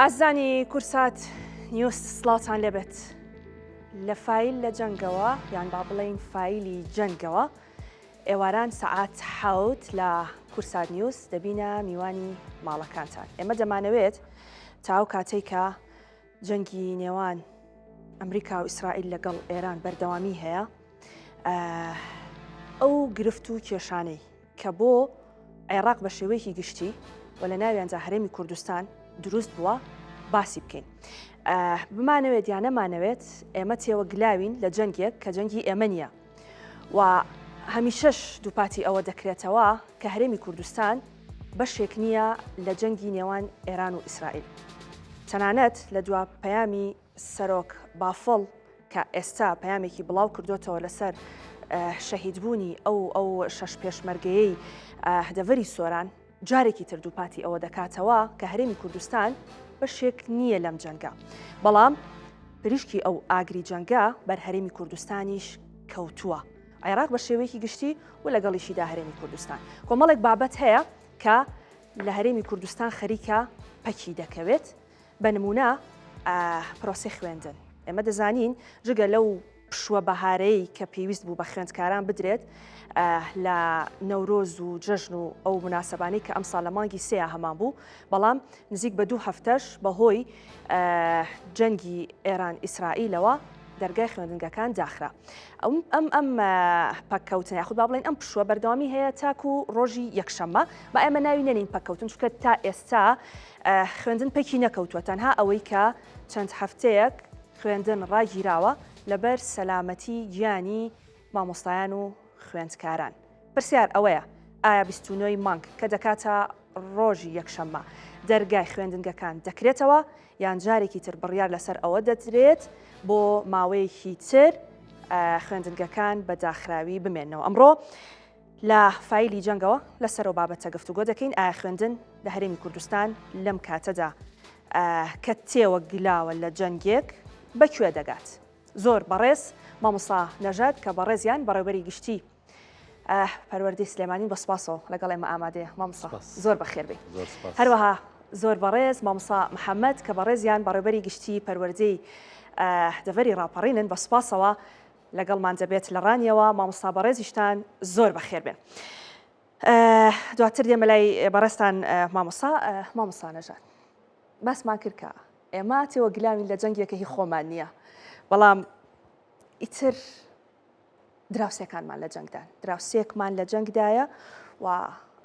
ئازانی کورسات نیوس سڵاتان لێبێت لە فایل لە جەنگەوە یان با بڵێین فایلی جەنگەوە ئێواران سەعات حەوت لە کورسات نیوس دەبینە میوانی ماڵەکانتان. ئێمە دەمانەوێت تاو کاتێک کە جەنگی نێوان ئەمریکا و ئیسرائیل لەگەڵ ئێران بەردەوامی هەیە ئەو گرفت و کێشانەی کە بۆ عێراق بە شێوەیەکی گشتی و لە ناویانجا هەرێمی کوردستان دروست بووە باسی بکەین. بمانەوێت یان نەمانەوێت ئێمە تێوە گلاوین لە جەنگێک کە جەنگی ئێمە نییە و هەمیشەش دووپاتی ئەوە دەکرێتەوە کە هەرێمی کوردستان بەشێک نییە لە جەنگی نێوان ئێران و ئیسرائیل. تەنانەت لە دوا پەیامی سەرۆک بافڵ کە ئێستا پەیامێکی بڵاو کردوتەوە لەسەر شەهیدبوونی ئەو شەش پێشمەرگەیەی هەدەڤەری سۆران جارێکی تر دووپاتی ئەوە دەکاتەوە کە هەرێمی کوردستان بەشێک نییە لەم جەنگە، بەڵام پریشکی ئەو ئاگری جەنگە بەر هەرێمی کوردستانیش کەوتووە. عێراق بە شێوەیەکی گشتی و لەگەڵیشیدا هەرێمی کوردستان کۆمەڵێک بابەت هەیە کە لە هەرێمی کوردستان خەریکە پەکی دەکەوێت. بە نمونە پرۆسەی خوێندن. ئێمە دەزانین جگە لەو پشووە بەهارەی کە پێویست بوو بە خوێندکاران بدرێت لە نەورۆز و جەژن و ئەو مناسەبانەی کە ئەم ساڵ لە مانگی سێە هەمان بوو، بەڵام نزیک بە 2 هەفتەش بەهۆی جەنگی ئێران ئیسرائیلەوە دەرگای خوێندنگەکان داخرا. ئەم پەککەوتن یاخود با بڵێن ئەم پشووە بەردەوامی هەیە تاکو ڕۆژی یەکشەممە بە ئێمە ناوی نەنین پەککەوتن، چونکە تا ئێستا خوێندن پەکی نەکەوتووە، تەنها ئەوەی کە چەند هەفتەیەک خوێندن ڕاگیراوە لەبەر سەلامەتی گیانی مامۆستایان و خوێندکاران. پرسیار ئەوەیە ئایا 29 مانگ کە دەکاتە ڕۆژی یەکشەممە دەرگای خوێندنگەکان دەکرێتەوە یان جارێکی تر بڕیار لەسەر ئەوە دەدرێت بۆ ماوەیەکی تر خوێندنگەکان بە داخراوی بمێنەوە. ئەمڕۆ لە فایلی جەنگەوە لەسەرەوە بابەتە گفتوگۆ دەکەین ئایا خوێندن لە هەرێمی کوردستان لەم کاتەدا کە تێوە گلاوە لە جەنگێک بەکوێ دەگات. زۆر بەڕێز مامۆستا نەژاد کە بەڕێزیان بەڕێوەبەری گشتی پەروەردەی سلێمانی بە سوپاسەوە لەگەڵ ئێمە ئامادەیە. مامۆستا زۆر بەخێر بێ. هەروەها زۆر بەڕێز مامۆستا محەممەد کە بەڕێزیان بەڕێوەبەری گشتی پەروەردەی دەڤەری ڕاپەڕینن بە سوپاسەوە لەگەڵمان دەبێت لە ڕانیەوە. مامۆستا بەڕێزیشتان زۆر بەخێر بێن. دواتر دێمە لای بەڕێستان مامۆستا نەژاد. باسمان کرد کە ئێمە تێوە گلاوین لە جەنگێکە هی خۆمان نییە، بەڵام ئیتر دراوسێکانمان لە جەنگدان، دراوسێکمان لە جەنگدایە و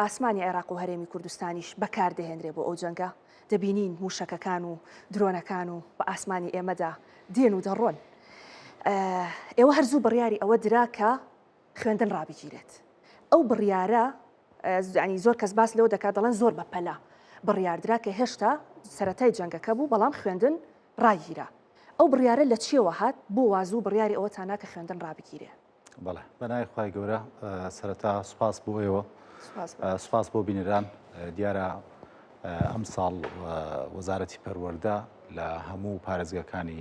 ئاسمانی عێراق و هەرێمی کوردستانیش بەکاردەهێنرێ بۆ ئەو جەنگە. دەبینین موشەکەکان و درۆنەکان و بە ئاسمانی ئێمەدا دێن و دەڕۆن. ئێوە هەرزوو بڕیاری ئەوە درا کە خوێندن ڕابگیرێت. ئەو بڕیارە ینی زۆر کەس باس لەوە دەکات دەڵێن زۆر بەپەلا بڕیاردرا کە هێشتا سەرەتای جەنگەکە بوو بەڵام خوێندن ڕاگیرە. ئەو بڕیارە لە چیەوە هات بۆ وازوو بڕیاری ئەوە تانا کە خوێندن ڕابگیرێ؟ بەڵێ بەنای خوای گەورە سەرەتا سوپاس بۆ ئێوە، سوپاس بۆ بینەران. دیارە ئەم ساڵ وەزارەتی پەروەردە لە هەموو پارێزگاکانی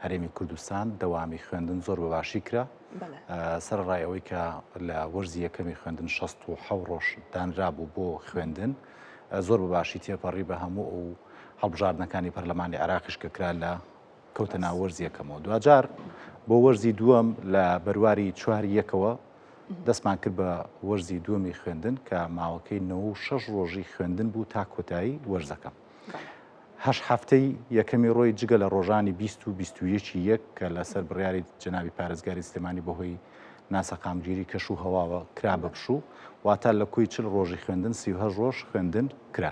هەرێمی کوردستان دەوامی خوێندن زۆر بەباشی کرا. سەرڕای ئەوەی کە لە وەرزی یەکەمی خوێندن 67 ڕۆژ دانرا بوو بۆ خوێندن، زۆر بەباشی تێپەڕی بە هەموو ئەو هەڵبژاردنەکانی پەرلەمانی عێراقیش کە کرا لە کەوتە ناو وەرزی یەکەمەوە. دوجار بۆ وەرزی دووەم لە بەرواری 4 یەکەوە دەستمان کرد بە وەرزی دووەمی خوێندن کە ماوەکەی 96 ڕۆژی خوێندن بوو تا کۆتایی وەرزەکەم. 8 هەفتەی یەکەمی ڕۆی جگە لە ڕۆژانی 20 و 21 یەک کە لەسەر بڕیاری جەنابی پارێزگاری سلێمانی بەهۆی ناسەقامگیری کەش و هەواوە کرا بەپشوو، واتە لە کوی 40 ڕۆژی خوێندن 38 ڕۆژ خوێندن کرا.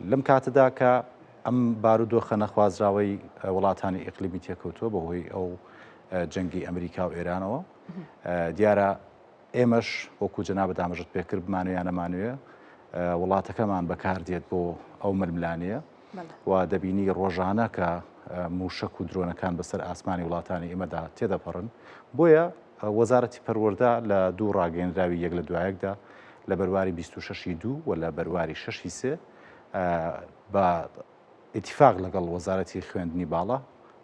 لەم کاتەدا کە ئەم بارودۆخە نەخوازراوەی وڵاتانی ئیقلیمی تێکەوتووە بەهۆی ئەو جەنگی ئەمریکا و ئێرانەوە، دیارە ئێمەش وەکو جەنابە دامەژت پێکرد بمانوێ نەمانوێ وڵاتەکەمان بەکاردێت بۆ ئەو ململانەیە و دەبینی ڕۆژانە کە موشک و درۆنەکان بەسەر ئاسمانی وڵاتانی ئێمەدا تێدەپەڕن. بۆیە وەزارەتی پەروەردە لە 2 ڕاگەیەنراوی یەک لە دوایەکدا لە بەرواری 26 2 و لە بەرواری 6 3 بە ئیتیفاق لەگەڵ وەزارەتی خوێندنی باڵا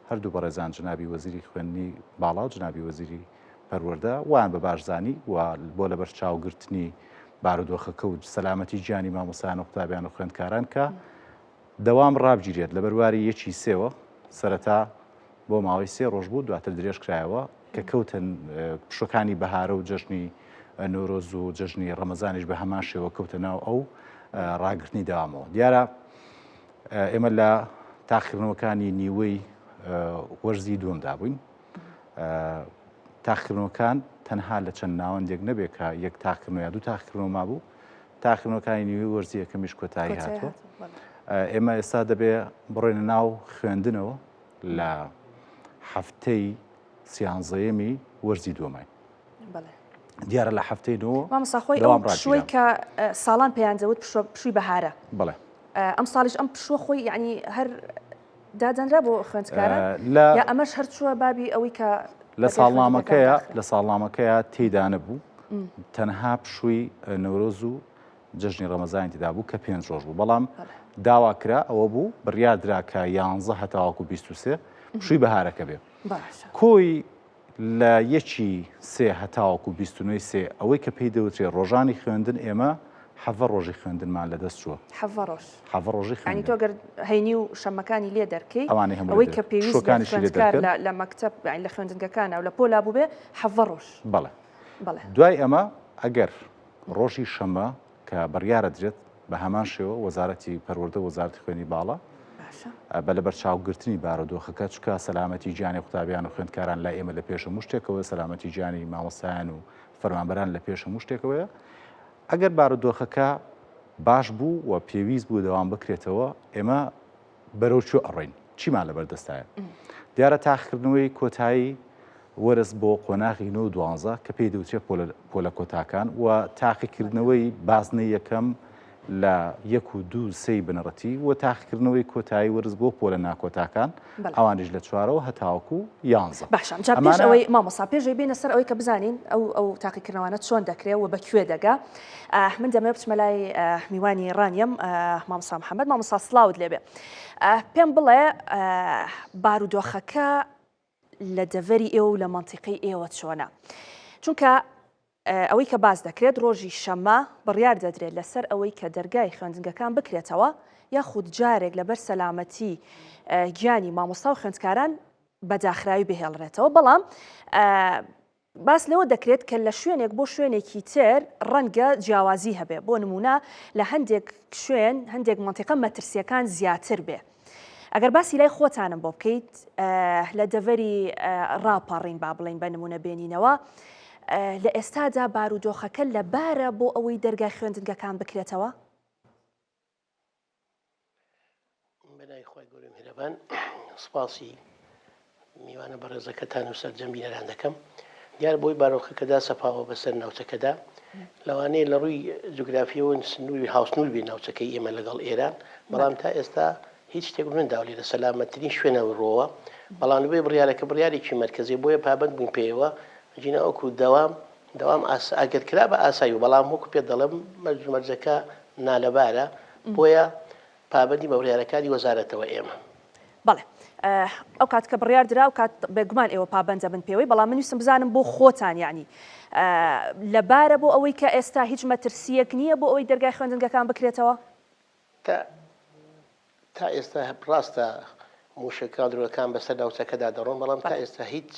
هەردوو بەڕێزان جنابی وەزیری خوێندنی باڵا و جنابی وەزیری پەروەردە وان بە باشزانی و بۆ لەبەر چاوگرتنی بارودۆخەکە و سەلامەتی گیانی مامۆستایان و قوتابیان و خوێندکاران کە دەوام ڕابگیرێت لە بەرواری یەکی سێوە سەرەتا بۆ ماوەی 3 ڕۆژ بوو دواتر درێژ کرایەوە کە کەوتن پشەکانی بەهارە و جەژنی نۆرۆز و جەژنی ڕەمەزانیش بە هەمان شێوە کەوتە ناو ئەو ڕاگررتنی داوامەوە دیارە ئێمە لە تاقیکردنەوەکانی نیوەی وەرزی دووەمدا بووین تاقیکردنەوەکان تەنها لە چەند ناوەندێک نەبێت کە یەک تاقیکردنەوە یا دوو تاقیکردنەوە مابوو تاقیکردنەوەکانی نیوەی وەرزی یەکەمیش کۆتایی هاتووە ئێمە ئێستا دەبێ بڕێنە ناو خوێندنەوە لە هەفتەی سیانزەیەمی وەرزی دووەمای دیارە لە هەفتەی نۆ مامۆستاخۆی ئەو پشووەی کە ساڵان پێیان دەوت پشووی بەهارە بڵێ ئەم ساڵیش ئەم پشووە خۆی یعنی هەر دادەنرا بۆ خوێندکاران یا ئەمەش هەر چووە بابی ئەوەی کە لە ساڵنامەکەیە تێدا نەبوو تەنها پشووی نەورۆز و جژنی ڕەمەزانی تێدا بوو کە 5 ڕۆژ بوو بەڵام داواکرا ئەوە بوو بڕیادرا کە 11 هەتاواکو 23 پشووی بەهارەکە بێ کۆی لە یەکی 3 هەتاواکو 23 ئەوەی کە پێی دەوترێت ڕۆژانی خوێندن ئێمە حەڤە ڕۆژی خوێندنمان لەدەست چووە حەڤە ڕۆژی خوێندن تۆ گەر هەینی و شەمەکانی لێ دەرکەی ئەوەی کە پێویست لە مەکتەب لە خوێندنگەکانە و لە پۆلا بوو بێ حەڤە ڕۆژ بەڵێ دوای ئەمە ئەگەر ڕۆژی شەمە کە بڕیارە درێت بە هەمان شێوە وەزارەتی پەروەردە وەزارەتی خوێنی باڵا بە لە بەرچاوگرتنی بارودۆخەکە چکە سەلامەتی گیانی قوتابیان و خوێندکاران لای ئێمە لە پێش هەموو شتێکەوە سەلامەتی گیانی مامۆستایان و فەرمانبەران لە پێش هەموو شتێکەوەیە ئەگەر بارودۆخەکە باش بوو و پێویست بوو دەوام بکرێتەوە ئێمە بەرەو چۆ ئەڕۆین چیمان لەبەردەستایە دیارە تاقیکردنەوەی کۆتایی وەرز بۆ قۆناغی 9 کە پێی دەوترێت پۆلە کۆتاکان و تاقیکردنەوەی بازنەی یەکەم لە 1 و 2 3 بنەڕەتی و تاقیکردنەوەی کۆتایی وەرز بۆ پۆلە ناکۆتاکان ئەوانش لە 4ەوە هەتاوەکو 11 باشە جا پێش ئەوەی مامۆستا پێشەی بێنە سەر ئەوەی کە بزانین ئەو تاقیکردنەوەانە چۆن دەکرێت و بەکوێ دەگا من دەمێ بچمە لای میوانی ڕانیم مامۆستا محەممەد مامۆستا سڵاوت لێبێ پێم بڵێ بارودۆخەکە لە دەڤەری ئێوە و لە مەنتیقەی ئێوە چۆنە چونکە ئەوەی کە باز دەکرێت ڕۆژی شەمە بڕیار دەدرێت لەسەر ئەوەی کە دەرگای خوێندنگەکان بکرێتەوە یاخود جارێک لەبەر سەلامەتی گیانی مامۆستا و خوێندکاران بەداخراوی بهێڵڕێتەوە بەڵام باس لەوە دەکرێت کە لە شوێنێک بۆ شوێنێکی تر ڕەنگە جیاوازی هەبێ بۆ نمونە لە هەندێک شوێن هەندێک مەنتیقە مەترسیەکان زیاتر بێ ئەگەر باسی لای خۆتانم بۆ بکەیت لە دەڤەری ڕاپەڕین با بڵین بە نمونە بێنینەوە لە ئێستادا بارودۆخەکە لەبارە بۆ ئەوەی دەرگای خوێندنگەکان بکرێتەوە بەنای خۆی گەورەی میهرەبان سوپاسی میوانە بەڕێزەکەتان و سەرجەمبینەران دەکەم دیار بۆی بارۆخەکەدا سەپاوە بەسەر ناوچەکەدا لەوانەیە لە ڕووی جوگرافیەوە سنووری هاوسنوور بێ ناوچەکەی ئێمە لەگەڵ ئێران بەڵام تا ئێستا هیچ شتێک نەداوە لێرە سەلامەتترین شوێنە ڕۆوە بەڵام لەبێ بڕیارەکە بڕیارێکی مرکزی بۆیە پابند بووین پێیەوە جینە ئەوکو دەوام ئاگرکرا بە ئاسایی و بەڵام وەکو پێ دەڵم مەرجەکە نالەبارە بۆیە پابندی بە بڕیارەکانی وەزارەتەوە ئێمە بەڵێ ئەو کات کە بڕیار درا و کات بێگومان ئێوە پابندە بن پێوەی بەڵام منویستم بزانم بۆ خۆتان یعنی لەبارە بۆ ئەوەی کە ئێستا هیچ مەترسیەک نییە بۆ ئەوەی دەرگای خوێندنگەکان بکرێتەوە تا ئێستا ڕاستە موشەکان درۆەکان بەسەر ناوچەکەدا دەڕۆن بەڵام تا ئێستا هیچ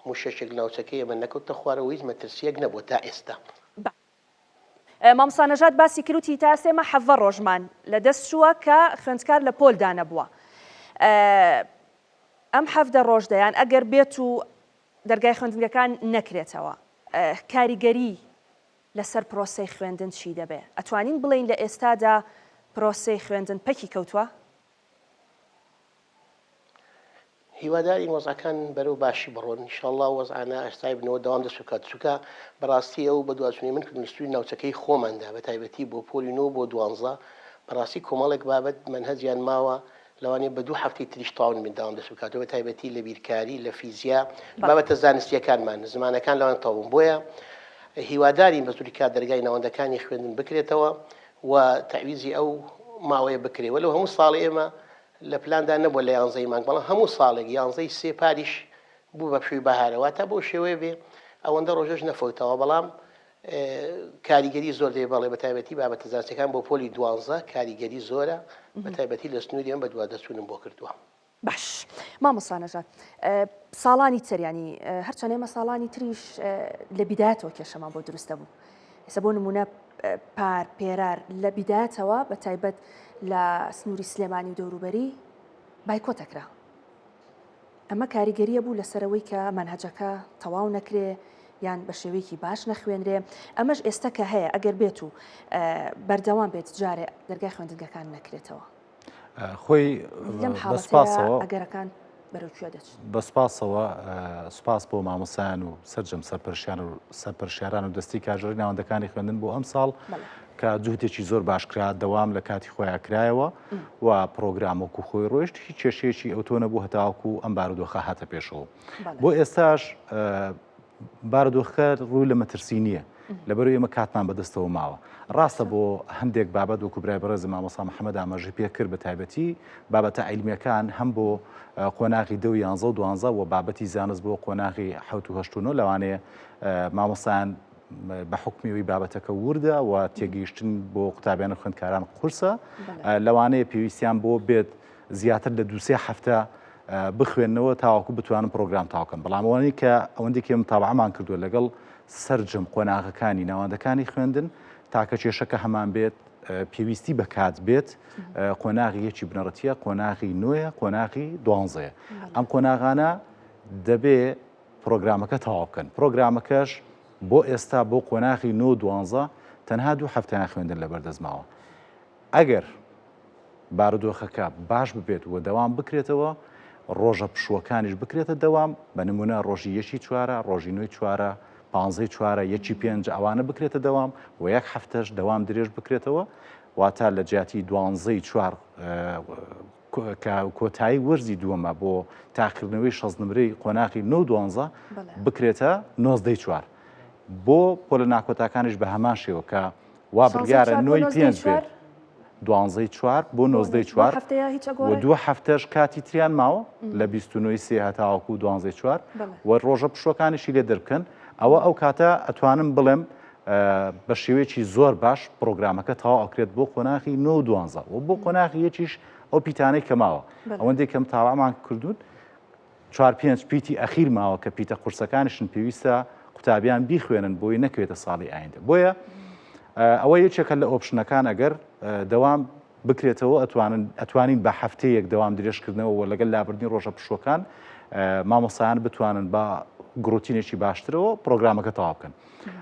موشەشێک ناوچەکەی ئەمە نەکەوتە خوارەوە هیچ مەترسیەک نەبوو تا ئێستا مامۆستا نەژاد باسی کروتی تا سێمە حەڤە ڕۆژمان لە دەست چووە کە خوێندکار لە پۆلدا نەبووە ئەم حەڤدە ڕۆژدەیان ئەگەر بێت و دەرگای خوێندنگەکان نەکرێتەوە کاریگەری لەسەر پرۆسەی خوێندن چی دەبێ ئەتوانین بڵین لە ئێستادا پرۆسەی خوێندن پەکی کەوتووە هیواداری وەزعەکان بەرەو باشی بڕۆن ئینشاءڵڵا وەزعانە ئەستای بنەوە دەوام دەسوکات چووکە بەڕاستی ئەو بە دوازنی من کردنستوی ناوچەکەی خۆماندا بە تایبەتی بۆ پۆلی 9 بۆ 12 بەڕاستی کۆمەڵێک بابەت منهەجیان ماوە لەوانەیە بە 2 هەفتەی تریش تاون من داوام دەسوکاتەوە بە تایبەتی لە بیرکاری لە فیزیا بابەتە زانستیەکانمان زمانەکان لەوان تاوم بۆیە هیواداری بەزوری کات دەرگای ناوەندەکانی خوێندن بکرێتەوە و تعویزی ئەو ماوەیە بکرێ وەلو هەموو ساڵی ئێمە لە پلاندا نەبووە لە 11 مانگ بەڵام هەموو ساڵێک 11 سێ پاریش بوو بە پشووی بەهارەوە تا بۆ شێوەیە بێ ئەوەندە ڕۆژەش نەفۆتەوە بەڵام کاریگەری زۆر دێ بەڵێ بە تایبەتی بابەتە زانستیەکان بۆ پۆلی 12 کاریگەری زۆرە بە تایبەتی لە سنووری ئەم بە دووادەچوونم بۆ کردووە. باش مامۆسانەژات ساڵانی تریانی هەرچەند ئێمە ساڵانی تریش لە بیدایەتەوە کێشەمان بۆ دروستە بوو. ئێستا بۆ نمونە پار پێرار لە بیدایەتەوە بە تایبەت لە سنووری سلێمانی و دەوروبەری بایکۆتەکرا. ئەمە کاریگەریە بوو لەسەرەوەی کە مەنهەجەکە تەواو نەکرێ یان بە شێوەیەکی باش نەخوێنرێ. ئەمەش ئێستا کە هەیە ئەگەر بێت و بەردەوام بێت جارێ دەرگای خوێندنگەکان نەکرێتەوە. خۆی لەم حاڵەتەوە ئەگەرەکان بەرەوکوێ دەچن. بەسپاسەوە سوپاس بۆ مامۆسایان و سەرجەم سەرپەرشیاران و دەستی کاژۆری ناوەندەکانی خوێندن بۆ ئەم ساڵ کە جوهدێکی زۆر باشکرا دەوام لە کاتی خۆیان کرایەوە و پرۆگرامۆکو خۆی ڕۆیشت هیچ کێشەیەکی ئەوتۆ نەبوو هەتاوەکو ئەم بارودۆخە هاتە پێشەوە. بۆ ئێستاش بارودۆخەکە ڕووی لە مەترسی نییە لەبەرەوەی ئێمە کاتمان بەدەستەوە ماوە. ڕاستە بۆ هەندێک بابەت وەکو برای بەڕێز مامۆستا محەممەد ئاماژەی پێ کرد بە تایبەتی بابەتە عیلمیەکان هەم بۆ قۆناغی 10 و 11 و 12 و بابەتی زانست بۆ قۆناغی 7 و 8 لەوانەیە مامۆستایان بە حکمیەوەی بابەتەکە وردە و تێگەیشتن بۆ قوتابیان و خوێندکاران قورسە لەوانەیە پێویستیان بۆ بێت زیاتر لە 2-3 هەفتە بخوێنەوە تاواکو بتوانن پرۆگرام تاوکەن. بەڵام ئەوەی کە ئەوەندێکی متابعەمان کردووە لەگەڵ سەرجەم قۆناغەکانی ناوەندەکانی خوێندن تاکە کێشەکە هەمان بێت پێویستی بە کات بێت قۆناغی یەکی بنەڕەتیە قۆناغی 9 قۆناغی 12 ئەم قۆناغانە دەبێ پرۆگرامەکە تەواو بکەن. پرۆگرامەکەش بۆ ئێستا بۆ قۆناغی 9 و 12 تەنها 2 هەفتەیان خوێندن لە بەردەستماوە. ئەگەر بارودۆخەکە باش ببێت و دەوام بکرێتەوە ڕۆژە پشووەکانیش بکرێتە دەوام بە نمونە ڕۆژی 1/4 ڕۆژی 9/4 15/4 1/5 ئەوانە بکرێتە دەوام و 1 هەفتەش دەوام درێژ بکرێتەوە واتە لە جیاتی 12/4 کۆتایی وەرزی دووەمە بۆ تاقیکردنەوەی 6 نمرەی قۆناغی 9 و 12 بکرێتە 19/4 بۆ پۆلە ناکۆتاکانیش بە هەمان شێوە کە وا بڕیارە 9/5 بێت 12/4 بۆ 19/4 و 2 هەفتەش کاتی تریان ماوە لە 29/3 هەتاوەکو 12/4 و ڕۆژە پشوەکانیشی لێ دەربکەن. ئەوە ئەو کاتە ئەتوانم بڵێم بە شێوەیەکی زۆر باش پرۆگرامەکە تەواو ئەکرێت بۆ قۆناغی 9 و 12 و بۆ قۆناغی یەکیش ئەو پیتانەی کە ماوە ئەوەندەی کەم تاوامان کردوون 4-5 پیتی ئەخیر ماوە کە پیتە قورسەکانیشن پێویستە قوتابیان بیخوێنن بۆی نەکوێتە ساڵی ئایندە. بۆیە ئەوە یەکێکە لە ئۆپشنەکان ئەگەر دەوام بکرێتەوە ئەتوانین بە هەفتەیەک دەوام درێژکردنەوە و لەگەڵ لابردنی ڕۆژە پشوەکان مامۆستایان بتوانن بە گڕۆتینێکی باشترەوە پرۆگرامەکە تەواو بکەن.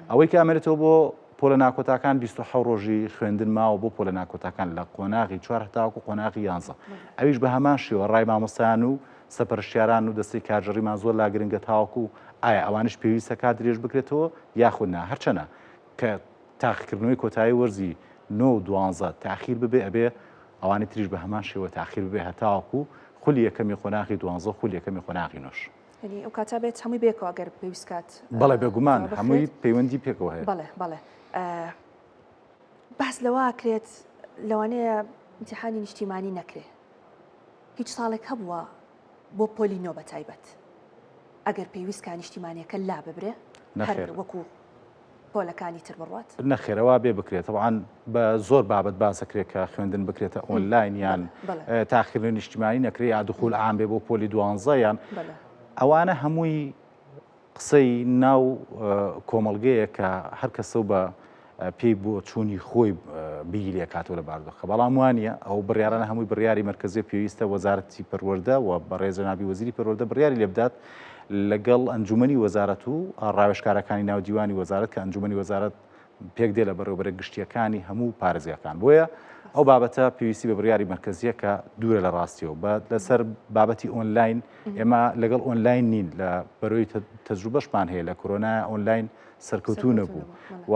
ئەوەی کە ئەمێنێتەوە بۆ پۆلە ناکۆتاکان 27 ڕۆژی خوێندن ماوە بۆ پۆلە ناکۆتاکان لە قۆناغی 4 هەتاوەکو قۆناغی 11 ئەویش بە هەمان شێوە ڕای مامۆستایان و سەرپەرشتیاران و دەستەی کارژەڕیمان زۆر لا گرنگە تاوەکو ئایا ئەوانش پێویستە کات درێژ بکرێتەوە یاخود نا هەرچەنە کە تاقیکردنەوەی کۆتایی وەرزی 9 و 12 تاخیر ببێ ئەبێ ئەوانی تریش بە هەمان شێوە تاخیر ببێ هەتاوەکو خولی یەکەمی قۆناغی 12 خولی یەکەمی قۆناغی 9. ئەو کاتا بێت هەمووی بێکەوە ئەگەر پێویست کات. بەڵێ بێگومان هەمووی پەیوەندی پێکەوە هەیە. بەڵێ باس لەوە کرێت لەوانەیە ئیمتیحانی نیشتیمانی نەکرێ هیچ ساڵێک هەبووە بۆ پۆلی 9 بە تایبەت ئەگەر پێویستکە نیشتیمانیەکە لا ببرێ هەر وەکو پۆلەکانی تر بڕوات نەخێرەوە بێ بکرێت طبعاً بە زۆر بابەت باسەکرێت کە خوێندن بکرێتە ئۆنلاین یان تاخیرنەوەی نیشتیمانی نەکرێ یا دوخول عام بێ بۆ پۆلی 12 یان ئەوانە هەمووی قسەی ناو کۆمەڵگەیە کە هەر کەسە بە پێی بۆ چوونی خۆی بیری کاتۆ لە باردۆخە بەڵام وانە ئەو بڕیارانە هەمووی بڕیاری مرکزی پێویستە وەزارەتی پەروەردە و بەڕێز جەنابی وەزیری پەروەردە بڕیاری لێ بدات لەگەڵ ئەنجومەنی وەزارەت و ڕاوێژکارەکانی ناودیوانی وەزارەت کە ئەنجومەنی وەزارەت پێک دێ لە بەڕێوەبەرە گشتیەکانی هەموو پارێزیەکان بۆیە ئەو بابەتە پێویستی بە بڕیاری مرکزیە کە دوورە لە ڕاستیەوە بە لەسەر بابەتی ئۆنلاین ئێمە لەگەڵ ئۆنلاین نین لە بەرەوەی تەجروبەشمان هەیە لە کۆرۆنا ئۆنلاین سەرکەوتوو نەبوو و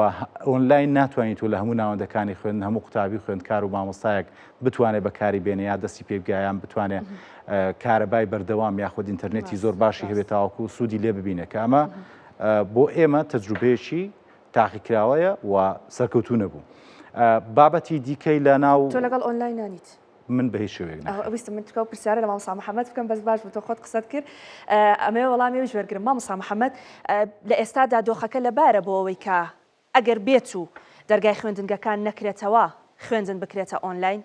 ئۆنلاین ناتوانیت و لە هەموو ناوەندەکانی خوێن هەموو قوتابی خوێندکار و مامۆستایەک بتوانێت بەکاری بێنێ یا دەستی پێبگایان بتوانێت کارەبای بەردەوام یاخود ئینتەرنێتی زۆر باشی هەبێت تاوەکو سوودی لێ ببینێت کە ئەمە بۆ ئێمە تەجروبەیەکی تاقیکراوەیە و سەرکەوتوو نەبوو. بابەتی دیکەی لە ناو تۆ لەگەڵ ئۆنلاین نانیت من بە هیچ شوێک ویستم من تکەوت پرسیارە لە مامۆستا محەممەد بکەم بەس باش بۆ تۆ خۆت قسەت کرد ئەمێ وەڵامی وێژ وەرگرم مامۆستا محەممەد لە ئێستادا دۆخەکە لەبارە بۆ ئەوەی کە ئەگەر بێت و دەرگای خوێندنگەکان نەکرێتەوە خوێندن بکرێتە ئۆنلاین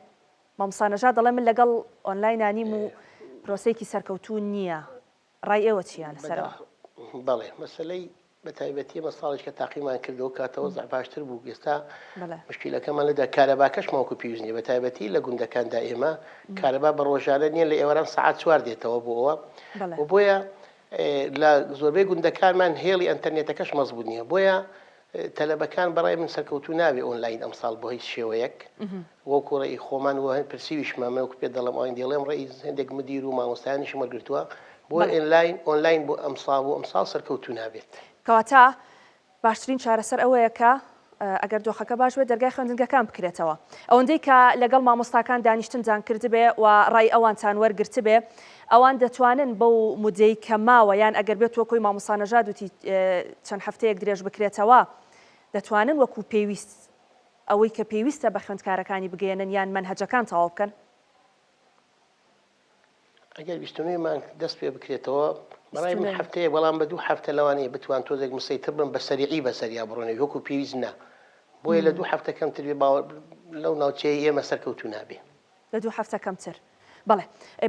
مامۆسانەژا دەڵێ من لەگەڵ ئۆنلاینانیم و پرۆسەیەکی سەرکەوتوو نییە ڕای ئێوە چیان لەسەرەوە بەڵێ مەسلەی بە تایبەتی مە ساڵێک کە تاقیمان کردەوە کاتەوە زە باشتر بوو ئێستا مشکلەکەمان لەدا کارەباکەشماوەکو پێویست نیە بە تایبەتی لە گوندەکاندا ئێمە کارەبا بە ڕۆژانە نییە لە ئێوەران سەعات 4 دێتەوە بۆ ئەوە بۆیە لە زۆربەی گوندەکانمان هێڵی ئەنتەرنێتەکەش مەزبوط نییە بۆیە تەلەبەکان بەڕای من سەرکەوتو ناوێ ئۆنلاین ئەمساڵ بۆ هیچ شێوەیەک وەکو ڕێی خۆمان وە پرسیویشمە وەکو پێ دەڵم ئەوین دێڵێم ڕێی هەندێک مدیر و مامۆستایانیشم وەرگرتووە بۆ ئۆنلاین بۆ ئەمساڵ سەرکەوتو نابێت کەواتە باشترین چارەسەر ئەوەیە کە ئەگەر دۆخەکە باش بێت دەرگای خوێندنگەکان بکرێتەوە ئەوەندەی کە لەگەڵ مامۆستاکان دانیشتنجان کرد بێ و ڕای ئەوانتان وەرگرت بێ ئەوان دەتوانن بەو مودەی کە ماوە یان ئەگەر بێت وەکوی مامۆسانەژاد وتی چەند هەفتەیەک درێژ بکرێتەوە دەتوانن وەکو پێویست ئەوەی کە پێویستە بە خوێندکارەکانی بگەێنن یان منهەجەکان تەواو بکەن ئەگەر بیستونەوەیمان دەست پێ بکرێتەوە بەڕای من هەفتەیە بەڵام بە 2 هەفتە لەوانەیە بتوان تۆزێک مسەیتر بن بە سەریعی بەسەریا بڕۆنێ وەکو پێویست نا بۆیە لە 2 هەفتە کەمتر بێ باوە لەو ناوچەیە ئێمە سەرکەوتو نابێ لە 2 هەفتە کەمتر بەڵێ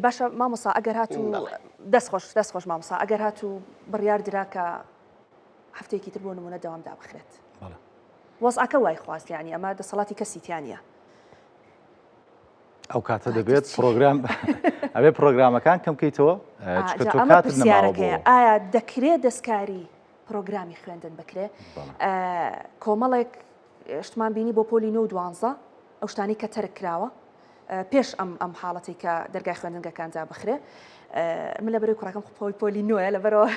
باشە مامۆسا ئەگەر هاتوو دەستخۆش مامۆسا ئەگەر هاتوو بڕیار دراکە هەفتەیەکی تر بۆ نمونە دەوامدا بخرێت وەزعەکە وای خواستیانی ئەمە دەسەڵاتی کەسیتیانە ئەو کاتە دەبێت پرۆگرام ئەبێ پرۆگرامەکان کەم بکەیتەوە ئایا دەکرێت دەستکاری پرۆگرامی خوێندن بکرێ کۆمەڵێک شتمان بینی بۆ پۆلی 9 و 12 ئەو شتانی کە تەرک کراوە پێش ئەم حاڵەتی کە دەرگای خوێندنگەکانجا بخرێ من لە بەرەوەی کوڕەکەم پۆلی 9 لە بەرەوە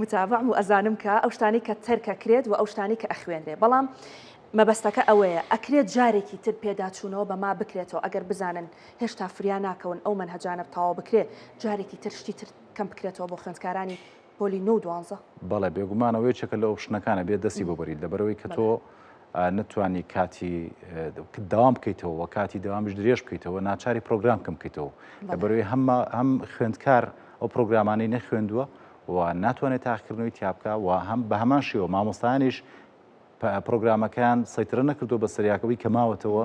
متابعم و ئەزانم کە ئەو شتانی کە تەرکە کرێت و ئەو شتانی کە ئەخوێنرێ بەڵام مەبەستەکە ئەوەیە ئەکرێت جارێکی تر پێداچوونەوە بەما بکرێتەوە ئەگەر بزانن هێشتا فریا ناکەون ئەو منهەجانە تەواو بکرێت جارێکی تر شتی تر کەم بکرێتەوە بۆ خوێندکارانی پۆلی 9 و 12 بەڵێ بێگومانەوەی چەکە لە ئۆپشنەکانە بێت دەستی بۆ بەریت لەبەرەوەی کە تۆ نتوانی کاتی داوام بکەیتەوە و کاتی داوامیش درێژ بکەیتەوە ناچاری پرۆگرام کەم بکەیتەوە لەبەرەوەی هەم خوێندکار ئەو پرۆگرامانەی نەخوێندووە و ناتوانێت تاقیکردنەوەی تیابکە و هەم بە هەمان شێوە مامۆستایانیش پرۆگرامەکان سەیترە نەکردو بە سەریاکەوەی کە ماوەتەوە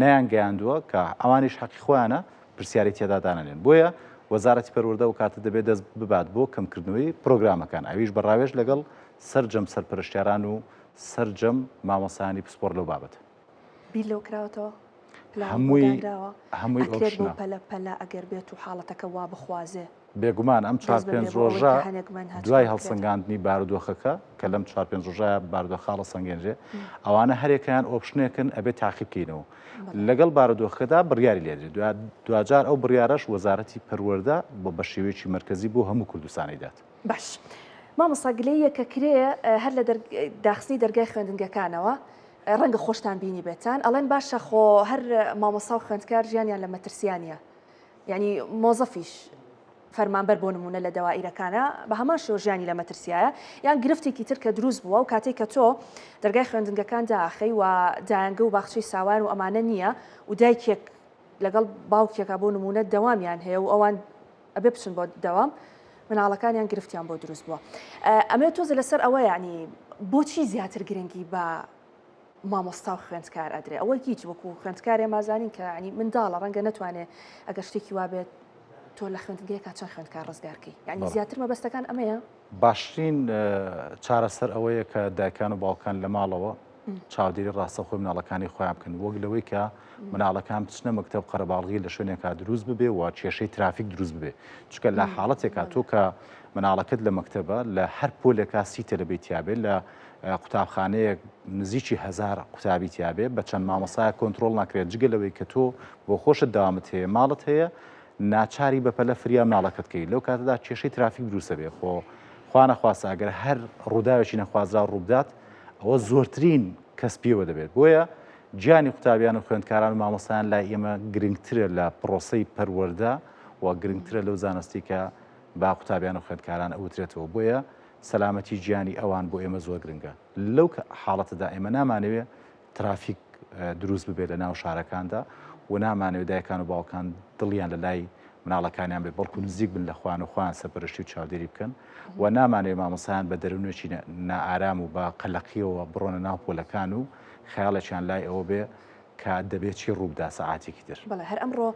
نەیانگەیاندووە کە ئەوانیش حەقی خۆیانە پرسیاری تێدا دانەنێن بۆیە وەزارەتی پەروەردە و کاتە دەبێت دەست ببات بۆ کەمکردنەوەی پرۆگرامەکان ئەویش بەڕاوێژ لەگەڵ سەرجەم سەرپەرشتیاران و سەرجەم مامۆسانی پسپۆر لەو بابەت بیر لەو کراوەتەوە هەمووی ئۆپشنە پەلە ئەگەر بێت و حاڵەتەکە وا بخوازێ بێگومان ئەم 4-5 ڕۆژە دوای هەڵسەنگاندنی بارودۆخەکە کە لەم 4-5 ڕۆژە بارودۆخە هەڵسەنگێنرێ ئەوانە هەرێکیان ئۆپشنێکن ئەبێت تاقیب بکەینەوە لەگەڵ بارودۆخەکەدا بڕیاری لێدرێت دوجار ئەو بڕیارەش وەزارەتی پەروەردە بۆ بە شێوەیەکی مرکزی بۆ هەموو کوردستانی دات باش مامۆستا گلەیە کە کرێ هەر لە داخستنی دەرگای خوێندنگەکانەوە ڕەنگە خۆشتان بینی بێتان ئەڵێن باشە خۆ هەر مامۆستا و خوێندکار ژیانیان لە مەترسیانە یعنی مۆزەفیش فەرمانبەر بۆ نمونە لە دەوائیرەکانە بە هەمان شێوە ژیانی لە مەترسیایە یان گرفتێکی تر کە دروست بووە و کاتێک کە تۆ دەرگای خوێندنگەکان داخەی و دایانگە و باخچەی ساوان و ئەمانە نییە و دایکێک لەگەڵ باوکێکە بۆ نمونە دەوامیان هەیە و ئەوان ئەبێ بچن بۆ دەوام مناڵەکانیان گرفتیان بۆ دروست بووە ئەمێ تۆزە لەسەر ئەوە یعنی بۆچی زیاتر گرنگی بە مامۆستا و خوێندکار ئەدرێ ئەوە هیچ وەکو خوێندکارێ مازانین کە ینی منداڵە ڕەنگە نتوانێت ئەگەر شتێکی وابێت تۆ لە خوێندنگەیەکە چەند خوێندکار ڕزگارکەی یعنی زیاتر مەبەستەکان ئەمەیە باشترین چارەسەر ئەوەیە کە دایکان و باوکان لە ماڵەوە چاودێری ڕاستەخۆی مناڵەکانی خۆیان بکەن وەک لەوەی کە مناڵەکان بچنە مەکتەب قەرەباڵغی لە شوێنێکا دروست ببێ و کێشەی ترافیک دروست ببێ چکە لە حاڵەتێکا تۆ کە مناڵەکەت لە مەکتەبە لە هەر پۆلێکا سیتە لە بێتیابێت لە قوتابخانەیە نزیکی 1000 قوتابی تیابێ بە چەند مامۆسایە کۆنتترۆل ناکرێت جگە لەوەی کە تۆ بۆ خۆشت داوامت هەیە ماڵت هەیە ناچاری بەپەلە فریا مناڵەکەت بکەیت لەو کاتەدا کێشەی ترافیک دروستە بێ خۆ خوا نەخواسە ئەگەر هەر ڕووداوێکی نەخوازرا ڕوودات ئەوە زۆرترین کەسپیەوە دەبێت بۆیە گیانی قوتابیان و خوێندکاران و مامۆستایان لای ئێمە گرنگترە لە پرۆسەی پەروەردە و گرنگترە لەو زانستی کە با قوتابیان و خوێندکاران ئەوترێتەوە بۆیە سەلامەتی گیانی ئەوان بۆ ئێمە زۆر گرنگە لەو حاڵەتەدا ئێمە نامانەوێت ترافیک دروست ببێت لە ناو شارەکاندا و نامانەوێت دایکان و باوکان دڵیان لە لای مناڵەکانیان بێ بەڵکو نزیک بن لە خوان و خوان سەرپەرشتی و چاودێری بکەن و نامانێ مامۆسایان بە دەرونێکی نائارام و بە قەلەقیەوە بڕۆنە ناو پۆلەکان و خەیاڵێکیان لای ئەوە بێ کە دەبێت چی ڕووبدا سەعاتێکی تر. بەڵێ هەر ئەمڕۆ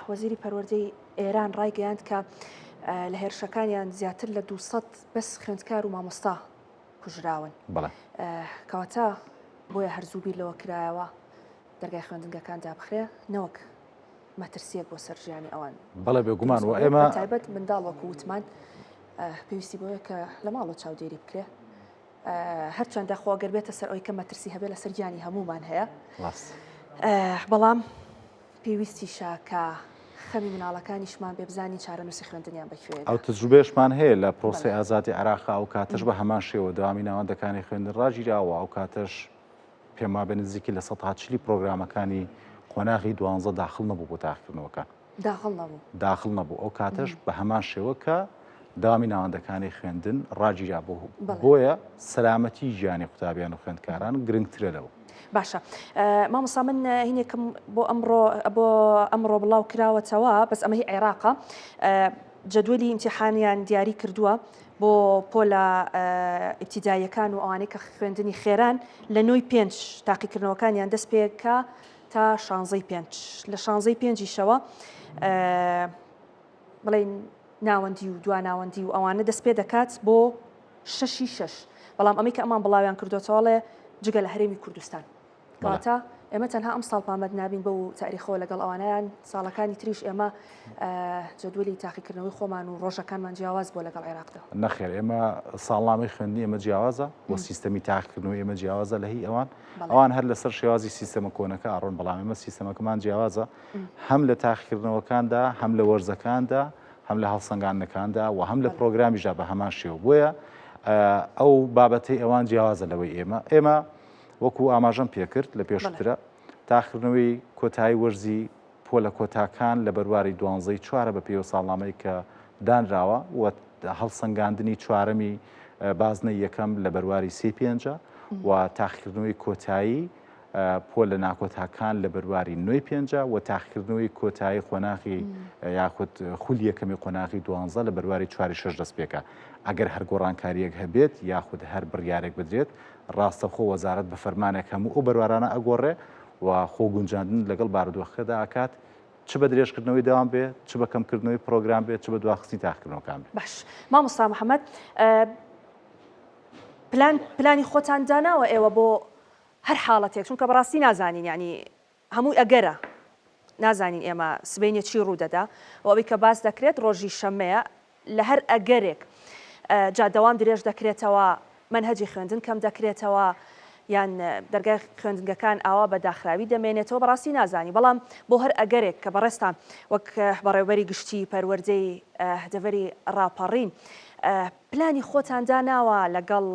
وەزیری پەروەردەی ئێران ڕایگەیاند کە لە هێرشەکانیان زیاتر لە 200 بەس خوێندکار و مامۆستا کوژراون. بەڵێ کەواتە بۆیە هەرزوو لەوە کرایەوە دەرگای خوێندنگەکان دابخرێ نەوەک مەترسیەک بۆ سەرژیانی ئەوان. بەڵێ بێگومان و ئێمە تایبەت منداڵ وەکو وتمان پێویستی بۆیە کە لە ماڵەوە چاودێری بکرێ هەرچەندە خۆگەر بێتە سەر ئەوی کە مەترسی هەبێ لە سەرجیانی هەمومان هەیە بەڵام پێویستیشە کە خەمی مناڵەکانیشمان بێ بزانی چارەنووسی خوێندنیان بەکوێ ئەو تجروبێشمان هەیە لە پرۆسی ئازادی عێراقا ئەو کاتەش بە هەمان شێوە داوامی ناوەندەکانی خوێندن ڕاگیراوە ئەو کاتەش پێم وابێ نزیکی لە 180 پرۆگرامەکانی قۆناغی 12 داخل نەبوو بۆ تاقیکردنەوەکان داخل نەبوو ئەو کاتەش بە هەمان شێوە کە داوامی ناوەندەکانی خوێندن ڕاگیرا بۆیە سەلامەتی ژیانی قوتابیان و خوێندکاران گرنگترە لەوە. باشە مامۆستا من هینێکم بۆ ئەمڕۆ بڵاو کراوەتەوە بەس ئەمە هی عێراقە جەدوەلی ئیمتیحانیان دیاری کردووە بۆ پۆلە ئیبتیداییەکان و ئەوانەی کە خوێندنی خێران لە 9 تاقیکردنەوەکانیان دەست پێکە تا 16 لە 16 پێنجیشەوە بڵێن ناوەندی و دواناوەندی و ئەوانە دەست پێ دەکات بۆ 6 بەڵام ئەمەی کە ئەمان بڵاویان کردوێتەوەڵێ جگە لە هەرێمی کوردستان کەواتە ئێمە تەنها ئەم ساڵ پامەد نابین بە و تاریخەوە لەگەڵ ئەوانیان ساڵەکانی تریش ئێمە جەدوەلی تاقیکردنەوەی خۆمان و ڕۆژەکانمان جیاواز بۆ لەگەڵ عێراقدا نەخێر ئێمە ساڵنامەی خوێندنی ئێمە جیاوازە بۆ سیستەمی تاقیکردنەوەی ئێمە جیاوازە لە هی ئەوان هەر لەسەر شێوازی سیستەمە کۆنەکە ئاڕۆن بەڵام ئێمە سیستەمەکەمان جیاوازە هەم لە تاقیکردنەوەکاندا هەم لە وەرزەکاندا هەم لە هەڵسەنگاندنەکاندا و هەم لە پرۆگرامیژا بە هەمان شێوە بۆیە ئەو بابەتەی ئەوان جیاوازە لەوەی ئێمە وەکو ئاماژەم پێکرد لە پێشترە تاقیکردنەوەی کۆتایی وەرزی پۆلە کۆتاکان لە بەرواری 12 چوارە بە پێوە ساڵنامەی کە دانراوە و هەڵسەنگاندنی چوارەمی بازنەی یەکەم لە بەرواری 35 و تاقیکردنەوەی کۆتایی پۆلە ناکۆتاکان لە بەرواری 9 و تاقیکردنەوەی کۆتایی قۆناغی یاخود خولی یەکەمی قۆناغی 12 لە بەرواری 4 دەست پێکە ئەگەر هەر گۆڕانکاریەک هەبێت یاخود هەر بڕیارێک بدرێت ڕاستەخۆ وەزارەت بە فەرمانێک هەموو ئەو بەروارانە ئەگۆڕێ و خۆ گونجاندن لەگەڵ بارودۆخەکەدا ئاکات چ بە درێژکردنەوەی دەوام بێ چ بە کەمکردنەوەی پرۆگرام بێت چ بە دواخستنی تاقیکردنەوەکان بێت. باش مامۆستا محەممەد پلانی خۆتان داناوە ئێوە بۆ هەر حاڵەتێک چونکە بەڕاستی نازانین ینی هەمووی ئەگەرە نازانین ئێمە سبەینە چی ڕوودەدا و ئەوەی کە باس دەکرێت ڕۆژی شەمەیە لە هەر ئەگەرێک جا دەوام درێژ دەکرێتەوە منهەجی خوێندن کەم دەکرێتەوە یان دەرگای خوێندنگەکان ئاوا بە داخراوی دەمێنێتەوە بەڕاستی نازانی بەڵام بۆ هەر ئەگەرێک کە بەڕێستان وەک بەڕێوەبەری گشتی پەروەردەی دەڤەری ڕاپەڕین پلانی خۆتان داناوە لەگەڵ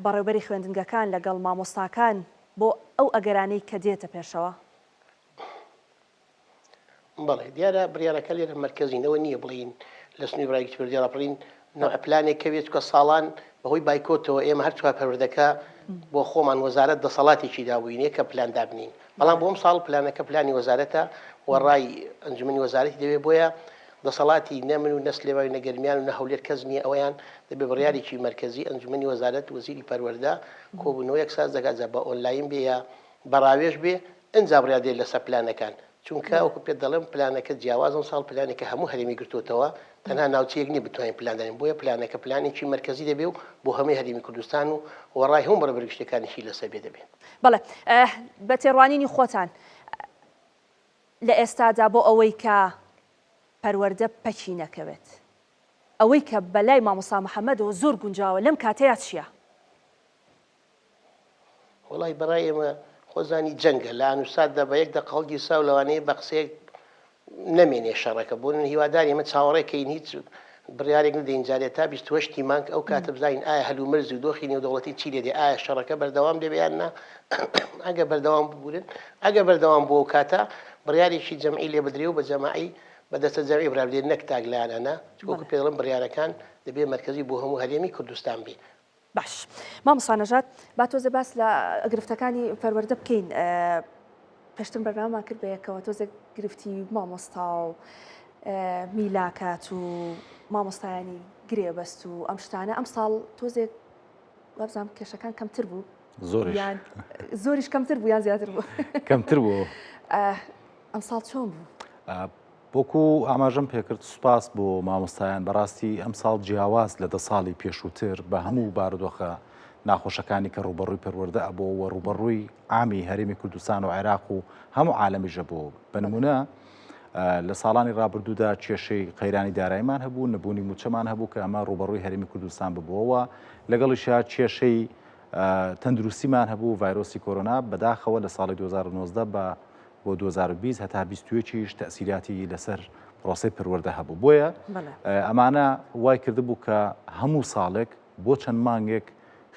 بەڕێوەبەری خوێندنگەکان لەگەڵ مامۆستاکان بۆ ئەو ئەگەرانەی کە دێتە پێشەوە؟ بەڵێ دیارە بڕیارەکە لێرە مەرکەزینەوە نییە بڵین لە سنووی بڕای پەروەردەی ڕاپەڕین پلانێک کەوێت کە ساڵان بەهۆی بایکۆتەوە ئێمە هەرچوە پەروەردەکە بۆ خۆمان وەزارەت دەسەڵاتێکی دابووینێ کە پلان دابنین بەڵام بۆم ساڵ پلانەکە پلانی وەزارەتە و ڕای ئەنجومەنی وەزارەتی دەوێت بۆیە دەسەڵاتی نەمن و نەسلێوای نەگەرمیان و نەهەولێر کەس نییە ئەویان دەبێ بڕیارێکی مەرکەزی ئەنجومەنی وەزارەت وەزیری پەروەردە کۆبوونەوەیەک ساز دەکات بە ئۆنلاین بێ یا بەڕاوێژ بێ ئەنجا بڕیار دێت لەسەر پلانەکان چونکە وەکو پێ دەڵێم پلانەکە جیاوازم ساڵ پلانێکە هەموو هەرێمی گرتوتەوە تەنها ناوچەیەک نیە بتوانین پلاندانین بۆیە پلانەکە پلانێکی مەرکەزی دەبێ و بۆ هەمووی هەرێمی کوردستان و وەڕای هەموو بەرەبرگشتەکانیشی لەسەر بێ دەبێت. بەڵێ بە تێڕوانینی خۆتان لە ئێستادا بۆ ئەوەی کە پەروەردە پەکی نەکەوێت ئەوەی کە بەلای مامۆستا محەممەدەوە زۆر گونجاوە لەم کاتەیە چییە؟ وڵای بەڕای ئێمە خۆزانی جەنگە لە ئانووساددا بە یەک دەقەڵگی سا و لەوانەیە بە قسەیەک نەمێنێ شەڕەکە بۆ هیواداری ئمە چاوەڕێکەین هیچ بڕیارێک ندەین جارێت تا 28 مانگ ئەو کاتە بزانین ئایا هەلومەرز و دۆخی نێودەوڵەتی چی لێدێ ئایا شەڕەکە بەردەوام دەبیان نا ئەگە بەردەوام ببورن ئەگە بەردەوام بۆ کاتە بڕیارێکی جەمعی لێ بدرێ و بە جەماعی بەدەستە جەمعی برابدێن نەک تاگلانەنا چکۆکە پێڵم بڕیارەکان دەبێت مەرکەزی بۆ هەموو هەرێمی کوردستان بێ. باش مامۆستا نەژات با تۆزە باس لە گرفتەکانی پەروەردە بکەین پێشتر بەرنامەمان کرد بە یەکەوە تۆزە گرفتی مامۆستا و میلاکات و مامۆستایانی گرێبەست و ئەم شتانە ئەم ساڵ تۆزێک وابزانام کێشەکان کەمتر بوو زۆریش کەمتر بوو یان زیاتر بوو کەمتر بوو ئەم ساڵ چۆن بوو؟ بۆکو ئاماژەم پێکرد سوپاس بۆ مامۆستایان بەڕاستی ئەم ساڵ جیاواز لە 10 ساڵی پێشووتر بە هەموو بارودۆخە ناخۆشەکانی کە ڕوبەڕووی پەروەردە ئەبەوە ڕوبەڕووی ئامی هەرێمی کوردستان و عێراق و هەموو عالەمیژە بۆ بنمونە لە ساڵانی ڕابردوودا کێشەی قەیرانی داراییمان هەبوو نەبوونی موچەمان هەبوو کە ئەمە ڕوبەڕووی هەرێمی کوردستان ببووەوە لەگەڵیشا کێشەی تەندروستیمان هەبوو ڤایرۆسی کۆرۆنا بەداخەوە لە ساڵی 2019 بۆ 2020 هەتا 21 تەسیراتی لەسەر پرۆسی پەروەردە هەبوو بۆیە ئەمانە وای کردبوو کە هەموو ساڵێک بۆ چەند مانگێک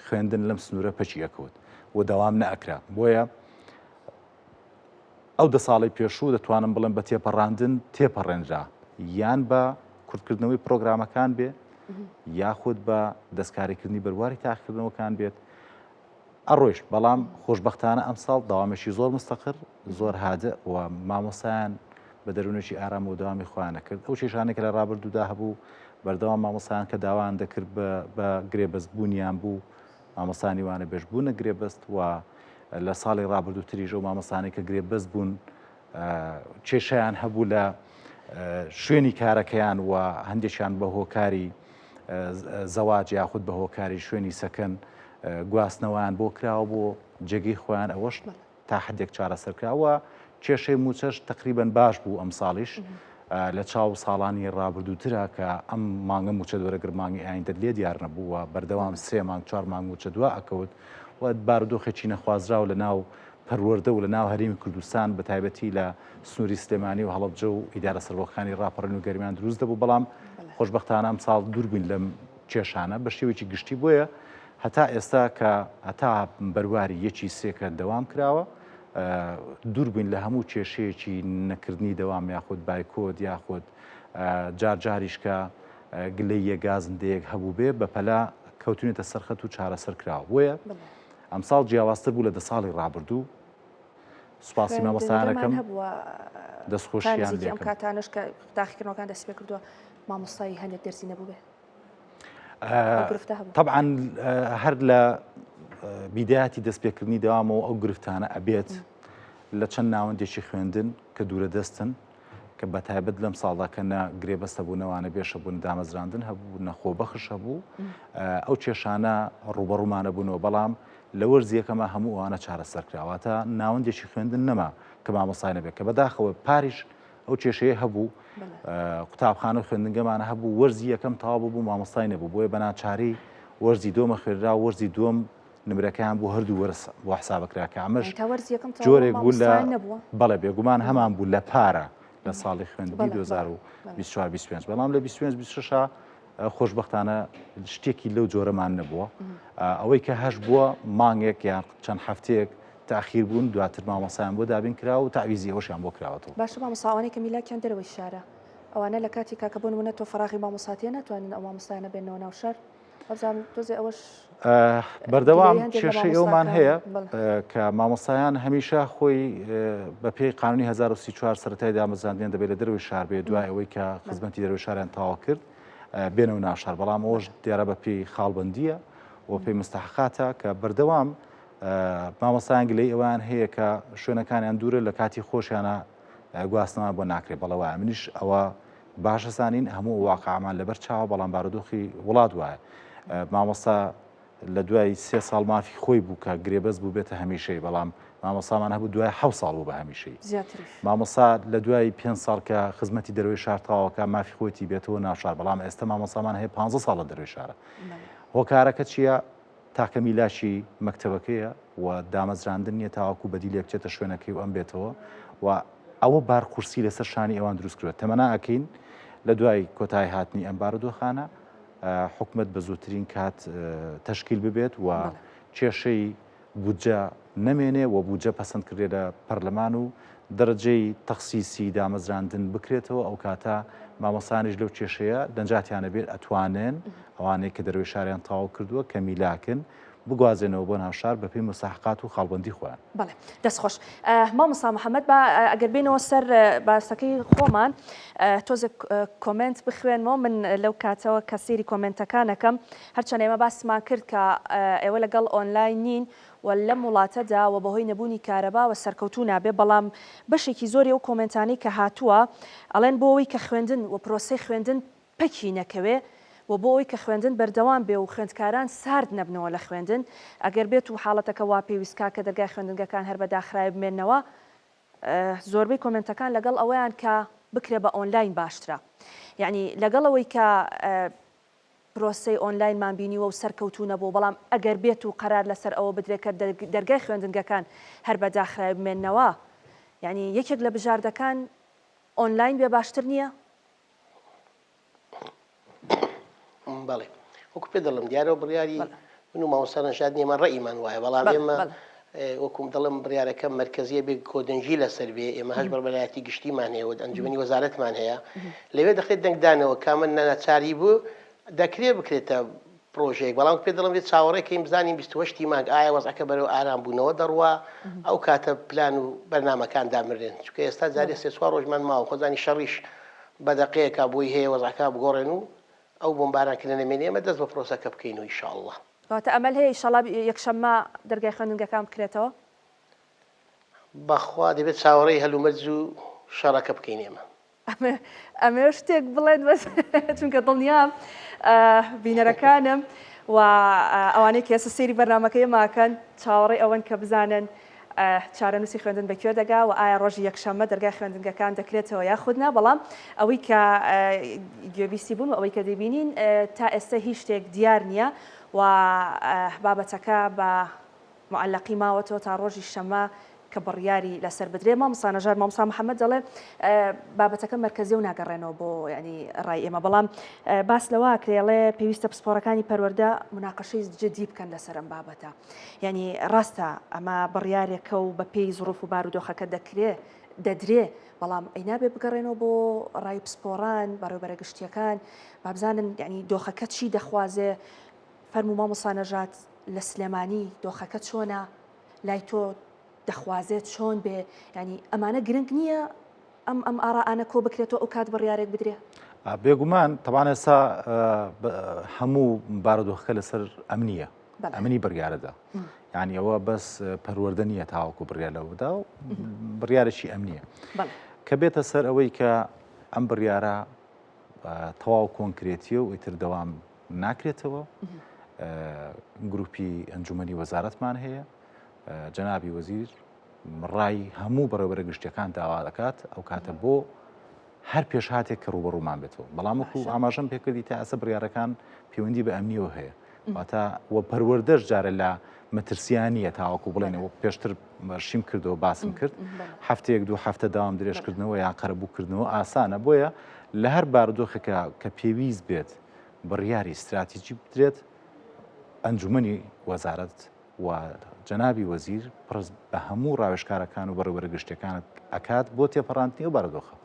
خوێندن لەم سنوورە پەچیەکەوت و دەوام نەئەکرا بۆیە ئەو 10 ساڵی پێشوو دەتوانم بڵێم بە تێپەڕاندن تێپەڕێنرا یان بە کورتکردنەوەی پرۆگرامەکان بێ یاخود بە دەستکاریکردنی بەرواری تاقیکردنەوەکان بێت ئەڕۆیش بەڵام خۆشببختانە ئەم ساڵ داوامێکی زۆر مستەقر زۆر هادە و مامۆسایان بە دەروونێکی ئارام و داوامی خۆیان نەکرد ئەو کێشانێک لە ڕابردوودا هەبوو بەردەوام مامۆسایان کە داوایان دەکرد بە گرێبەستبوونیان بوو مامۆسانی وانە بێژبوونە گرێبەست و لە ساڵی ڕابردووتریژە و مامۆسانی کە گرێبەست بوون کێشەیان هەبوو لە شوێنی کارەکەیان و هەندێکیان بە هۆکاری زەواج یاخود بە هۆکاری شوێنی سەکەن گواستنەوەیان بۆ کراوە بۆ جێگەی خۆیان ئەوەش تا حدێک چارەسەرکراوە کێشەی موچەش تقریبن باش بوو ئەم ساڵیش لە چاو ساڵانی ڕابردووترا کە ئەم مانگە موچە دۆرەگر مانگی ئایندە لێ دیار نەبووە بەردەوام 3 مانگ 4 مانگ موچە دووە ئەکەوت و بارودۆخێکی نەخوازراو لە ناو پەروەردە و لە ناو هەرێمی کوردستان بە تایبەتی لە سنووری سلێمانی و هەڵەبجە و ئیدارە سەربەخۆکانی ڕاپەڕین و گەرمیان دروست دەبوو بەڵام خۆشببختانە ئەم ساڵ دووربووین لەم کێشانە بە شێوێکی گشتی بۆیە هەتا ئێستا کە هەتا بەرواری یەکی سێکە دەوام کراوە دووربووین لە هەموو کێشەیەکی نەکردنی دەوام یاخود بایکۆت یاخود جارجاریشکە گلەیە گازندەیەک هەبوو بێ بە پەلا کەوتونێتە سەرخەت و چارەسەر کراوە بۆیە ئەم ساڵ جیاوازتر بوو لە 10 ساڵی ڕابردوو سوپاسی مامۆستایانەکەم دەستخۆشییان ئەم کاتانش کە داخیکردنەوەکان دەست پێ کردووە مامۆستایی هەندێک دەرسی نەبوو بێ طبعا هەر لە بیداەتی دەستپێکردنی دەوامەوە ئەو گرفتانە ئەبێت لە چەند ناوەندێکی خوێندن کە دوورە دەستن کە بە تایبەت لەم ساڵدا کە نە گرێبەستە بوونەوانە بێشە بوون دامەزراندن هەبوو نەخۆبەخش هەبوو ئەو کێشانە ڕوبەڕوومانە بوونەوە بەڵام لە وەرزیەکەمە هەموو ئەوانە چارەسەرکراواتە ناوەندێکی خوێندن نەما کە مامۆستای نەبێت کە بەداخەوە پاریش ئەو کێشەیە هەبوو قوتابخانە و خوێندنگەمانە هەبوو وەرزی یەکەم تەواو بوو مامۆستای نەبوو بۆیە بەناچاری وەرزی دۆمە خوێنرا وەرزی دۆم نمرەکەیان بۆ هەردوو وەرز بۆ حسابەکراکە ئەمەش جۆرێک بوو لە بەڵێ بێگومان هەمان بوو لە پارە لە ساڵی خوێندنی 2024 بەڵام لە 2026 خۆشببختانە شتێکی لەو جۆرەمان نەبووە ئەوەی کە هەش بووە مانگێک یان چەند هەفتەیەک تاخیر بوون دواتر مامۆسایان بۆ دابین کراوە و تعویزی ئەوشیان بۆ کراوەتەوە باشە مامۆساوانەی کە میلاکیان دەرەوەی شارە ئەوانە لە کاتی کاکەبوون منە تۆ فراغی مامۆساتیە ناتوانن ئەو مامۆستایانە بێنەوە ناو شار تۆزێ ئەوەش بەردەوام کێشەی ئەومان هەیە کە مامۆستایان هەمیشە خۆی بە پێی قانونی 1934 سەرەتای دامەزراندنیان دەبێت لە دەروی شار بێ دوای ئەوەی کە خزمەتی دەروی شاریان تاوا کرد بێنەوە ناو شار بەڵام ئەوش دیارە بە پێی خاڵبندیە و پێی مستەحقاتە کە بەردەوام مامۆستایان گلەی ئەوان هەیە کە شوێنەکانیان دوورە لە کاتی خۆشیانە گواستنەوە بۆ ناکرێت بەڵەوە منیش ئەوە باشەسانین هەموو واقعمان لەبەر چاوە بەڵام بارودۆخی وڵات وایە مامۆستا لە دوای 3 ساڵ مافی خۆی بوو کە گرێبەست بوو بێتە هەمیشەی بەڵام مامۆستامان هەبوو دوای 7 ساڵ بوو بە هەمیشەی مامۆستا لە دوای 5 ساڵ کە خزمەتی دەروی شار تاواکە مافی خۆیتی بێتەوە ناوشار بەڵام ئێستا مامۆستامان هەیە 15 ساڵ لە دەروی شارە هۆکارەکە چییە تاکە میلاشی مەکتەبەکەیە و دامەزراندن نیە تاواکو بەدیلێ بچێتە شوێنەکەی و ئەم بێتەوە و ئەوە بارقورسی لەسەر شانی ئەوان دروست کردوێت تەمەنا ئەکەین لە دوای کۆتایی هاتنی ئەم بارودۆخانە حکومت بە زووترین کات تەشکیل ببێت و کێشەی بودجە نەمێنێ و بودجە پەسەند کردێت لە پەرلەمان و دەرەجەی تەخسیسی دامەزراندن بکرێتەوە ئەو کاتە مامۆستانیش لەو کێشەیە دەنجاتیانە بێت ئەتوانن ئەوانەی کە دەروی شاریان تاوا کردووە کە میلاکن بگوازێنەوە بۆ ناوشار بەپێی مستحقات و خاڵبندی خۆیان. بەڵێ دەست خۆش. مامۆستا محەممەد بە ئەگەر بینەوە سەر باسەکەی خۆمان تۆزە کۆمنت بخوێنەوە من لەو کاتەوە کە سێری کۆمنتەکانەکەم هەرچەند ئێمە باسمان کرد کە ئێوە لەگەڵ ئۆنلاین نین و لەم وڵاتەدا و بەهۆی نەبوونی کارەبا و سەرکەوتو نابێ بەڵام بەشێکی زۆری ئەو کۆمنتانەی کە هاتووە ئەڵێن بۆ ئەوەی کە خوێندن و پرۆسەی خوێندن پەکی نەکەوێ و بۆ ئەوەی کە خوێندن بەردەوام بێ و خوێندکاران سارد نەبنەوە لە خوێندن ئەگەر بێت و حاڵەتەکە وا پێویستکا کە دەرگای خوێندنگەکان هەر بەداخرای بمێنەوە زۆربەی کۆمنتەکان لەگەڵ ئەوەیان کە بکرێ بە ئۆنلاین باشترە. یعنی لەگەڵ ئەوەی کە پرۆسەی ئۆنلاینمان بینیوە و سەرکەوتو نەبوو بەڵام ئەگەر بێت و قەرار لەسەر ئەوە بدرێت کە دەرگای خوێندنگەکان هەر بەداخرای بمێنەوە یعنی یەکێک لە بژاردەکان ئۆنلاین بێ باشتر نییە؟ بەڵێ وەکو پێ دەڵم دیارەوە بڕیاری من و مامۆستا نەشاد نیەمان ڕێیمان وایە بەڵام ئێمە وەکوم دەڵم بڕیارەکە مرکزیە بێ کۆدەنجی لەسەر بێ ئێمە هەش بەربەلایەتی گشتیمان هەیە و ئەنجومەنی وەزارەتمان هەیە لەوێ دەخێت دەنگدانەوە کامە نەناچاری بوو دەکرێت بکرێتە پرۆژەیەک بەڵام پێ دەڵم بێت چاوەڕێکەکەی بزانین 28 مانگ ئایا وەزعەکە بەرەو ئارام بوونەوە دەڕوا ئەو کاتە پلان و بەرنامەکان دامرێن چونکە ئێستا جارێ سێ چوار ڕۆژمان ماوە خۆزانی شەڕیش بەدەقەیەکە بۆی هەیە وەزعەکە بگۆڕێن و ئەو بۆمبارانکردنە نەمێنێ ئێمە دەست بە پرۆسەکە بکەین و ئینشاءالله. کاتە ئەمەل هەیە ئینشاڵڵا یەکشەممە دەرگای خوێندنگەکان بکرێتەوە؟ بەخوا دەبێت چاوەڕێی هەلومەرج و شەڕەکە بکەین ئێمە. ئەمێ شتێک بڵێن بەس چونکە دڵنیام بینەرەکانم و ئەوانەی کە ئێستا سەیری بەرنامەکەی ماکەن چاوەڕێی ئەوەن کە بزانن چارەنووسی خوێندن بەکوێ دەگا و ئایا ڕۆژی یەکشەممە دەرگای خوێندنگەکان دەکرێتەوە یاخودنا بەڵام ئەوەی کە گوێبیستی بوون و ئەوەی کە دەبینین تا ئێستا هیچ شتێک دیار نییە و بابەتەکە بە معلقی ماوەتەوە تا ڕۆژی شەمە کە بڕیاری لەسەر بدرێ مامۆستا نەژاد مامۆستا محەممەد دەڵێ بابەتەکە مرکزی و ناگەڕێنەوە بۆ ینی ڕای ئێمە بەڵام باس لەوە کرێڵێ پێویستە پسپۆرەکانی پەروەردە مناقەشەی جدی بکەن لەسەر ئەم بابەتە ینی ڕاستە ئەمە بڕیارێکە و بە پێی زڕوف و بارودۆخەکە دەدرێ بەڵام ئەینابێ بگەڕێنەوە بۆ ڕای پسپۆران بەڕێوەبەرە گشتیەکان بابزانن ینی دۆخەکە چی دەخوازێ فەرموو مامۆستا نەژاد لە سلێمانی دۆخەکە چۆنە لای تۆ دەخوازێت چۆن بێ ینی ئەمانە گرنگ نییە ئەم ئاڕانە کۆ بکرێتەوە ئەو کات بڕیارێک بدرێ بێگومان تەوان ئێستا هەموو بارودۆخەکە لەسەر ئەمنیە ئەمنی بڕیارەدا یعنی ئەوە بەس پەروەردە نییە تاوەکو بڕیار لەوەدا و بڕیارێکی ئەمنیە کە بێتە سەر ئەوەی کە ئەم بڕیارە تەواو کۆنکرێتیە و ئیتر دەوام ناکرێتەوە گروپی ئەنجومەنی وەزارەتمان هەیە جەنابی وەزیر ڕای هەموو بەڕێوەبەرە گشتیەکان داوا دەکات ئەو کاتە بۆ هەر پێش هاتێک کە ڕوبەڕوومان بێتەوە بەڵام وەکو ئاماژەم پێکردی تا ئەسە بڕیارەکان پەیوەندی بە ئەمنیەوە هەیە واتە وە پەروەردەش جارە لە مەترسیانیە تاوەکو بڵێنەوە پێشتر مەرشیم کردەوە باسم کرد هەفتەیەک دوو هەفتە داوام درێژکردنەوە یان قەرەبووکردنەوە ئاسانە بۆیە لە هەر بارودۆخێکە کە پێویست بێت بڕیاری استراتیجی بدرێت ئەنجومەنی وەزارەت و جەنابی وەزیر پڕز بە هەموو ڕاوێژکارەکان و بەڕێوەبەرە گشتیەکانت ئەکات بۆ تێپەڕاندنی و بارودۆخە.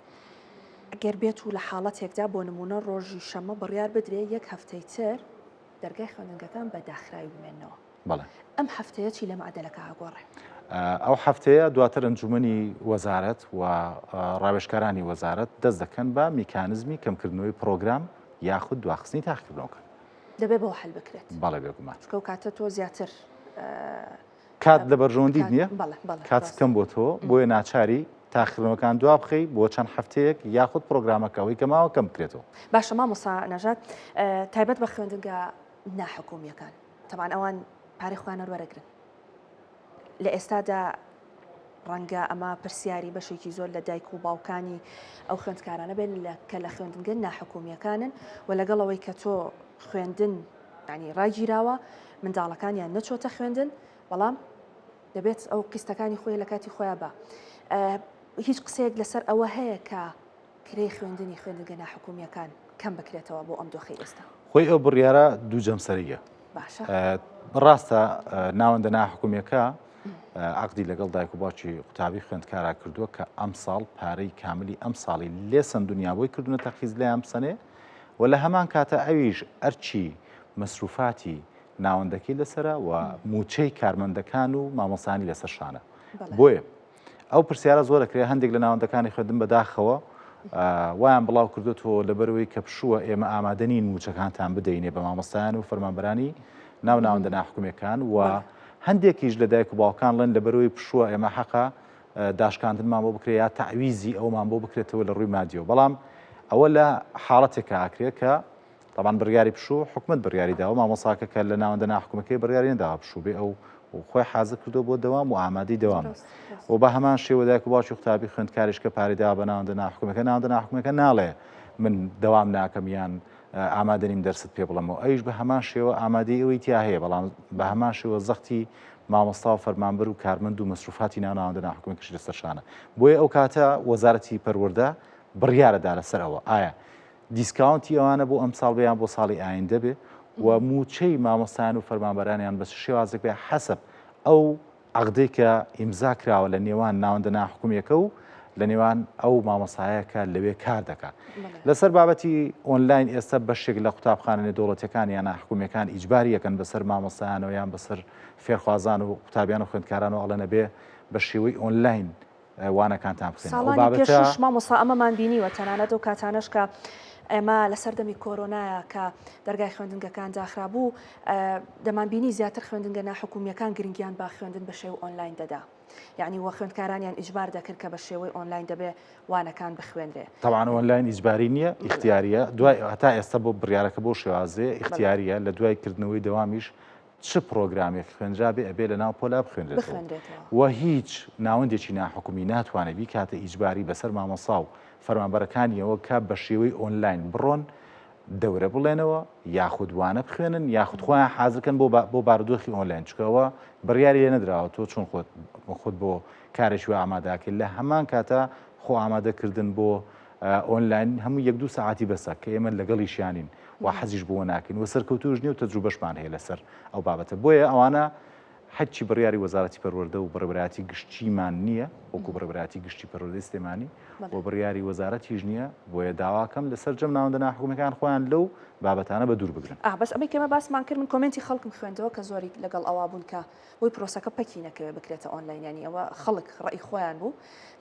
ئەگەر بێت و لە حاڵەتێکدا بۆ نمونە ڕۆژی شەمە بڕیار بدرێ یەک هەفتەی تر دەرگای خوێندنگەکان بەداخراوی بمێنەوە بەڵێ ئەم هەفتەیە چی لە معدەلەکە هاگۆڕێ؟ ئەو هەفتەیە دواتر ئەنجومەنی وەزارەت و ڕاوێژکارانی وەزارەت دەست دەکەن بە میکانزمی کەمکردنەوەی پرۆگرام یاخود دواخستنی تاقیکردنەوەکە دەبێت بۆ حل بکرێت. بەڵێ بێگومان چکە و کاتە تۆ زیاتر کات لە بەرژەوەندیت نییە کات کەم بۆ تۆ بۆیە ناچاری تاخیرەوەکان دوا بخەی بۆ چەند هەفتەیەک یاخود پرۆگرامەکەەوەی کەماوە کەم بکرێتەوە. باشە مامۆستا نەژاد تایبەت بە خوێندنگە ناحکومیەکان تەمان ئەوان پارەی خۆیان وەرەگرن لە ئێستادا ڕەنگە ئەمە پرسیاری بەشێکی زۆر لە دایک و باوکانی ئەو خوێندکارانە بێن کە لە خوێندنگە ناحکومیەکانن و لەگەڵەوەی کە تۆ خوێندن ینی ڕاگیراوە منداڵەکانیان نەچۆتە خوێندن بەڵام دەبێت ئەو قیستەکانی خۆی لە کاتی خۆیان بە هیچ قسەیەک لەسەر ئەوە هەیە کە کرێی خوێندنی خوێندنگە ناحکومیەکان کەم بکرێتەوە بۆ ئەم دۆخی ئێستا خۆی ئەو بڕیارە دوو جەمسەریە باشە ڕاستە ناوەندە ناحکومیەکە عقدی لەگەڵ دایک و باوکی قوتابی خوێندکارا کردووە کە ئەم ساڵ پارەی کاملی ئەم ساڵی لێ سندونیا بۆی کردوونە تەخیز لە ئەم سنێ و لە هەمان کاتە ئەویش ئەرچی مەسروفاتی ناوەندەکەی لەسرە و موچەی کارمەندەکان و مامۆسانی لەسەر شانە. بۆیە ئەو پرسیارە زۆر دەکرێت هەندێک لە ناوەندەکانی خوێندن بەداخەوە وایان بڵاو کردوەوە لەبەرەوەی کە پشووە ئێمە ئامادەنین موچەکانتان بدەینێ بە مامۆستایان و فەرمانبەرانی ناوەندە ناحکومەکان و هەندێکیش لە دایک و باوکان لەن لەبەرەوەی پشووە ئێمە حەقا داشکاندنمان بۆ بکرێت یا تعویزی ئەومان بۆ بکرێتەوە لە ڕووی مادیەوە بەڵام ئەوە لە حاڵەتێکە ئاکرێت کە طبعاً بڕیاری پشوو حکومت بڕیاریداوە مامۆساکە کە لە ناوەندە ناحکومەکەی بڕیاری نەداوە پشوو بێ ئەو خۆی حازر کردو بۆ دەوام و ئامادەی دەوام و بە هەمان شێوە دایک و باوکی قوتابی خوێندکاریش کە پارێدا بە ناوەندە ناحکومەکە ناوەندە ناحکومەکە ناڵێ من دەوام ناکەم یان ئامادەنیم دەرست پێ بڵێمەوە ئەویش بە هەمان شێوە ئامادەی ئەوەی تیا هەیە بەڵام بە هەمان شێوە زەختی مامۆستا و فەرمانبەر و کارمەند و مەسروفاتی ناوەندە ناحکومەکەش لەسەر شانە بۆیە ئەو کاتە وەزارەتی پەروەردە بڕیارەدا لەسەرەوە ئایا دیسکاونتی ئەوانە بۆ ئەم ساڵ بەیان بۆ ساڵی ئایندە بێ و موچەی مامۆستایان و فەرمانبەرانیان بە شێوازێک بێ حەسەب ئەو عەقدەی کە ئیمزا کراوە لە نێوان ناوەندە ناحکومەکە و لە نێوان ئەو مامۆستایەکە لەوێ کار دەکات لەسەر بابەتی ئۆنلاین ئێستا بەشێک لە قوتابخانە دەوڵەتیەکان یان ناحکومەکان ئیجباری یەکەن بەسەر مامۆستایانەوە یان بەسەر فێرخوازان و قوتابیان و خوێندکارانەوە ئەڵێنە بێ بە شێوەی ئۆنلاین وانەکانتان بخێن ساڵانی پێشش مامۆستا ئەمەمان بینیوە تەنانەت ئەو کاتانەش کە ئێمە لە سەردەمی کۆرۆنایە کە دەرگای خوێندنگەکان داخرابوو دەمانبینی زیاتر خوێندنگە ناحکومیەکان گرنگیان با خوێندن بە شێو ئۆنلاین دەدا یعنی وە خوێندکارانیان ئیجبار دەکرد کە بە شێوەی ئۆنلاین دەبێ وانەکان بخوێنرێ طبعاً ئۆنلاین ئیجباری نییە ئیختیاریە دوای هەتا ئێستا بۆ بڕیارەکە بۆ شێوازێ ئیختیاریە لە دوای کردنەوەی دەوامیش چ پرۆگرامێک خوێنرا بێ ئەبێ لە ناو پۆلا بخوێنرێتەوە و هیچ ناوەندێکی ناحکومی ناتوانێت بیکاتە ئیجباری بەسەر مامۆستا و فەرمانبەرەکانیەوە کە بە شێوەی ئۆنلاین بڕۆن دەورە بڵێنەوە یاخود وانە بخوێنن یاخود خۆیان حازرکەن بۆ بارودۆخی ئۆنلاین چکەوە بڕیاری لێ نەدراوە تۆ چۆن خۆت بۆ کارێکی ئامادەکرد لە هەمان کاتە خۆ ئامادەکردن بۆ ئۆنلاین هەموو 1-2 ساعتی بەسە کە ئێمە لەگەڵیشیانین و حەزیش بۆ ناکەین و سەرکەوتوش نیە و تەجروبەشمان هەیە لەسەر ئەو بابەتە بۆیە ئەوانە حەچی بڕیاری وەزارەتی پەروەردە و بڕێبەراتی گشتیمان نییە وەکو بڕێبەراتی گشتی پەروەردەی سلێمانی و بڕیاری وەزارەتیش نییە بۆیە داواکەم لەسەر جەم ناوەندە ناحکومەکان خۆیان لەو بابەتانە بە دوور بگرن. بەس ئەمەی کەمە باسمان کرد من کۆمنتی خەڵکم خوێندەوە کە زۆری لەگەڵ ئەوا بوون کە بۆی پرۆسەکە پەکی نەکەوێت بکرێتە ئۆنلاینیانی ئەوە خەڵک ڕێی خۆیان بوو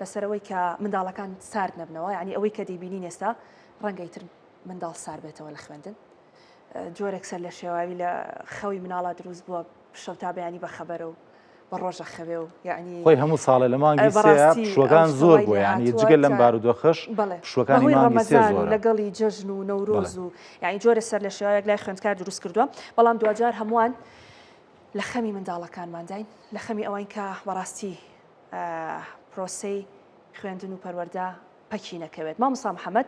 لەسەرەوەی کە منداڵەکان سارد نەبنەوە یعنی ئەوەی کە دەیبینین ئێستا ڕەنگەی تر منداڵ سار بێتەوە لە خوێندن جۆرێک سەر لە شێواوی لە خەوی مناڵە دروست بووە شەو تا بەیانی بەخەبەرە و بە ڕۆژە خەوێ و یعنی خۆی هەموو ساڵە لە مانگی سێ پشوەکان زۆر بوو یعنی جگەل لەم بارودۆخەش پشوەکانی مانگی سێ زۆرە لەگەڵی جەژن و نەورۆز و یعنی جۆرە سەر لە شێوایەک لای خوێندکار دروست کردووە بەڵام دوجار هەمووان لە خەمی منداڵەکانمانداین لە خەمی ئەوەی کە بەڕاستی پرۆسەی خوێندن و پەروەردە پەکی نەکەوێت مامۆستا محەممەد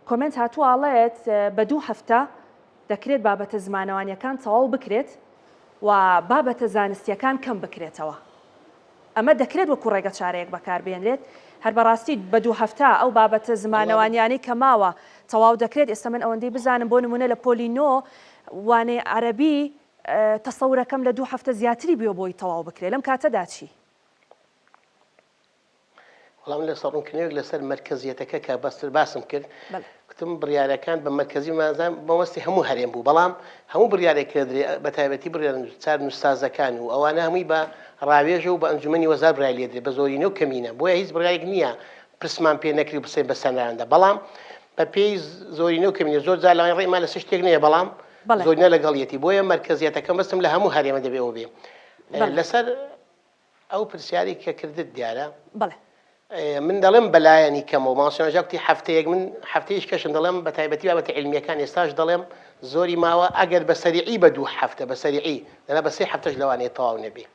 کۆمنت هاتووە ئاڵێت بە 2 هەفتە دەکرێت بابەتە زمانەوانیەکان تەواو بکرێت و بابەتە زانستیەکان کەم بکرێتەوە ئەمە دەکرێت وەکو ڕێگە چارەیەک بەکاربێنرێت هەر بەڕاستی بە 2 هەفتە ئەو بابەتە زمانەوانیانەی کە ماوە تەواو دەکرێت ئێستا من ئەوەندەی بزانم بۆ نمونە لە پۆلینۆ وانەی عەرەبی تەسەورەکەم لە 2 هەفتە زیاتری بێ بۆی تەواو بکرێت لەم کاتەدا چی؟ وەڵام لە سەڕوونکردنەوەک لەسەر مەرکەزیەتەکە کە بەستر باسم کرد کتم بڕیارەکان بە مەرکەزی مازان بەوەستی هەموو هەرێم بوو بەڵام هەموو بڕیارێک کردرێ بە تایبەتی بڕیارن چار نوستازەکان و ئەوانە هەمووی بە ڕاوێژە و بە ئەنجومەنی وەزار بڕای لێدرێ بە زۆرینە و کەمینە بۆیە هیچ بڕیارێک نییە پرسمان پێ نەکری بسێ بە سەناراندا بەڵام بە پێی زۆرینە و کەمینە زۆر جار لەوان ڕێمان لە شتێک نییە بەڵام زۆرینە لەگەڵیەتی بۆیە مەرکەزیەتەکەم بەستم لە هەموو هەرێمە دەبێەوە بێ لەسەر ئەو پرسیاری کە کردت دیارە من دەڵێم بەلایەنی کەمەوە ماسیۆنەژاکتی هەفتەیەک من هەفتەیەش کەشم دەڵێم بە تایبەتی بابەتە عیلمیەکان ئێستاش دەڵێم زۆری ماوە ئەگەر بە سەریعی بە 2 هەفتە بە سەریعی لەنا بە 3 هەفتەش لەوانەیە تەواو نەبێ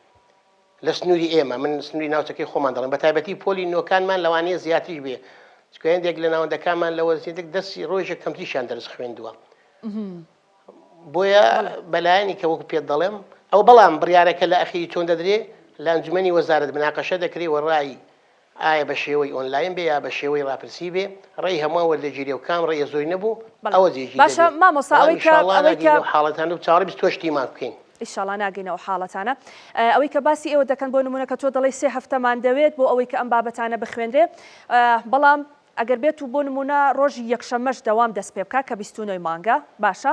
لە سنووری ئێمە من سنووری ناوچەکەی خۆمان دەڵێم بە تایبەتی پۆلی نۆکانمان لەوانەیە زیاتریش بێ چکە هێندێک لە ناوەندەکانمان لە وەرزێتێک دەستی ڕۆژێک کەمتریشیان دەرس خوێندووە بۆیە بەلایەنی کە وەکو پێت دەڵێم ئەو بەڵام بڕیارەکە لە ئەخیری چۆن دەدرێ لە ئەنجومەنی وەزارەت مناقەشە دەکرێ وەڕایی ئایا بە شێوەی ئۆنلاین بێ یا بە شێوەی ڕاپرسی بێ ڕێی هەمووان وەردەگیری و کام ڕێیە زۆری نەبوو ئەوە جێژی باشە مامۆستا ئەوەی کە حاڵەتان و چاڕی 22 مان بکەین ئیشاڵا ناگەینەوە حاڵەتانە ئەوەی کە باسی ئێوە دەکەن بۆ نمونە کە تۆ دەڵی 3 هەفتەمان دەوێت بۆ ئەوەی کە ئەم بابەتانە بخوێنرێ بەڵام ئەگەر بێت و بۆ نمونە ڕۆژی یەکشەمەش دەوام دەست پێ بکات کە 29 مانگە باشە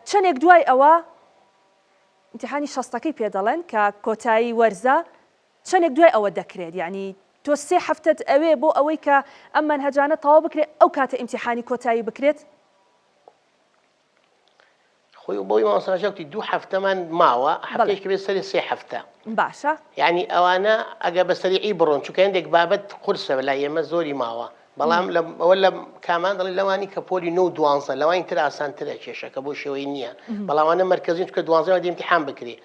چەندێک دوای ئەوە ئیمتیحانی شەستەکەی پێ دەڵێن کە کۆتایی وەرزە چەندێک دوای ئەوە دەکرێت یعنی تۆ 3 هەفتەت ئەوێ بۆ ئەوەی کە ئەم مەنهەجانە تەواو بکرێت ئەو کاتە ئیمتیحانی کۆتایی بکرێت خۆی بۆی مامۆستاژەوتی 2 هەفتەمان ماوە هەفتەیەکی بێت سەری 3 هەفتە باشە یعنی ئەوانە ئەگە بە سەریعی بڕۆن چونکە هەندێک بابەت قورسە لای ئێمە زۆری ماوە بەڵام ئەوە لە کامان دەڵی لەوانی کە پۆلی 9 و 12 لەوانی تر ئاسانترە کێشەکە بۆ شێوەی نییە بەڵامانە مرکزین چونکە 12 دە ئیمتیحان بکرێ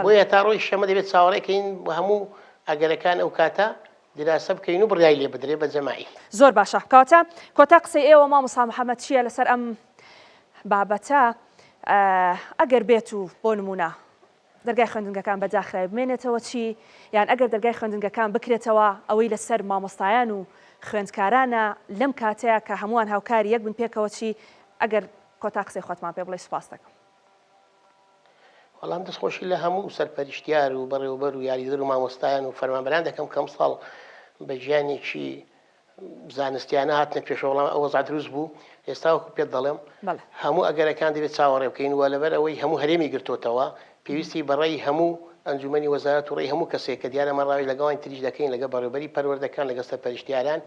بۆیە تا ڕۆی شەمە دەبێت چاوەڕێکەین بە هەموو ئەگەرەکان ئەو کاتە دراسە بکەین و بڕیای لێ بدرێ بە جەماعی زۆر باشە کاتە کۆتا قسەی ئێوە مامۆستا محەممەد چییە لەسەر ئەم بابەتە ئەگەر بێت و بۆ نمونە دەرگای خوێندنگەکان بەداخرای بمێنێتەوە چی یان ئەگەر دەرگای خوێندنگەکان بکرێتەوە ئەوەی لەسەر مامۆستایان و خوێندکارانە لەم کاتەیە کە هەمووان هاوکاری یەک بن پێکەوە چی ئەگەر کۆتا قسەی خۆتمان پێ بڵێ سوپاس دەکەم وەڵام دەستخۆشی لە هەموو سەرپەرشتیار و بەڕێوەبەر و یاریدەر و مامۆستایان و فەرمانبەران دەکەم کەم ساڵ بە ژیانێکی زانستیانە هاتنە پێشەوە وەڵام ئەوە زاد دروست بوو ئێستا وەکو پێت دەڵێم هەموو ئەگەرەکان دەبێت چاوەڕێ بکەین وە لەبەر ئەوەی هەموو هەرێمی گرتوتەوە پێویستی بەڕێی هەموو ئەنجومەنی وەزارەت و ڕێی هەموو کەسێک کە دیارە مەڕاوی لەگەڵی تریش دەکەین لەگە بەڕێوەبەری پەروەردەکان لەگە سەرپەرشتیاران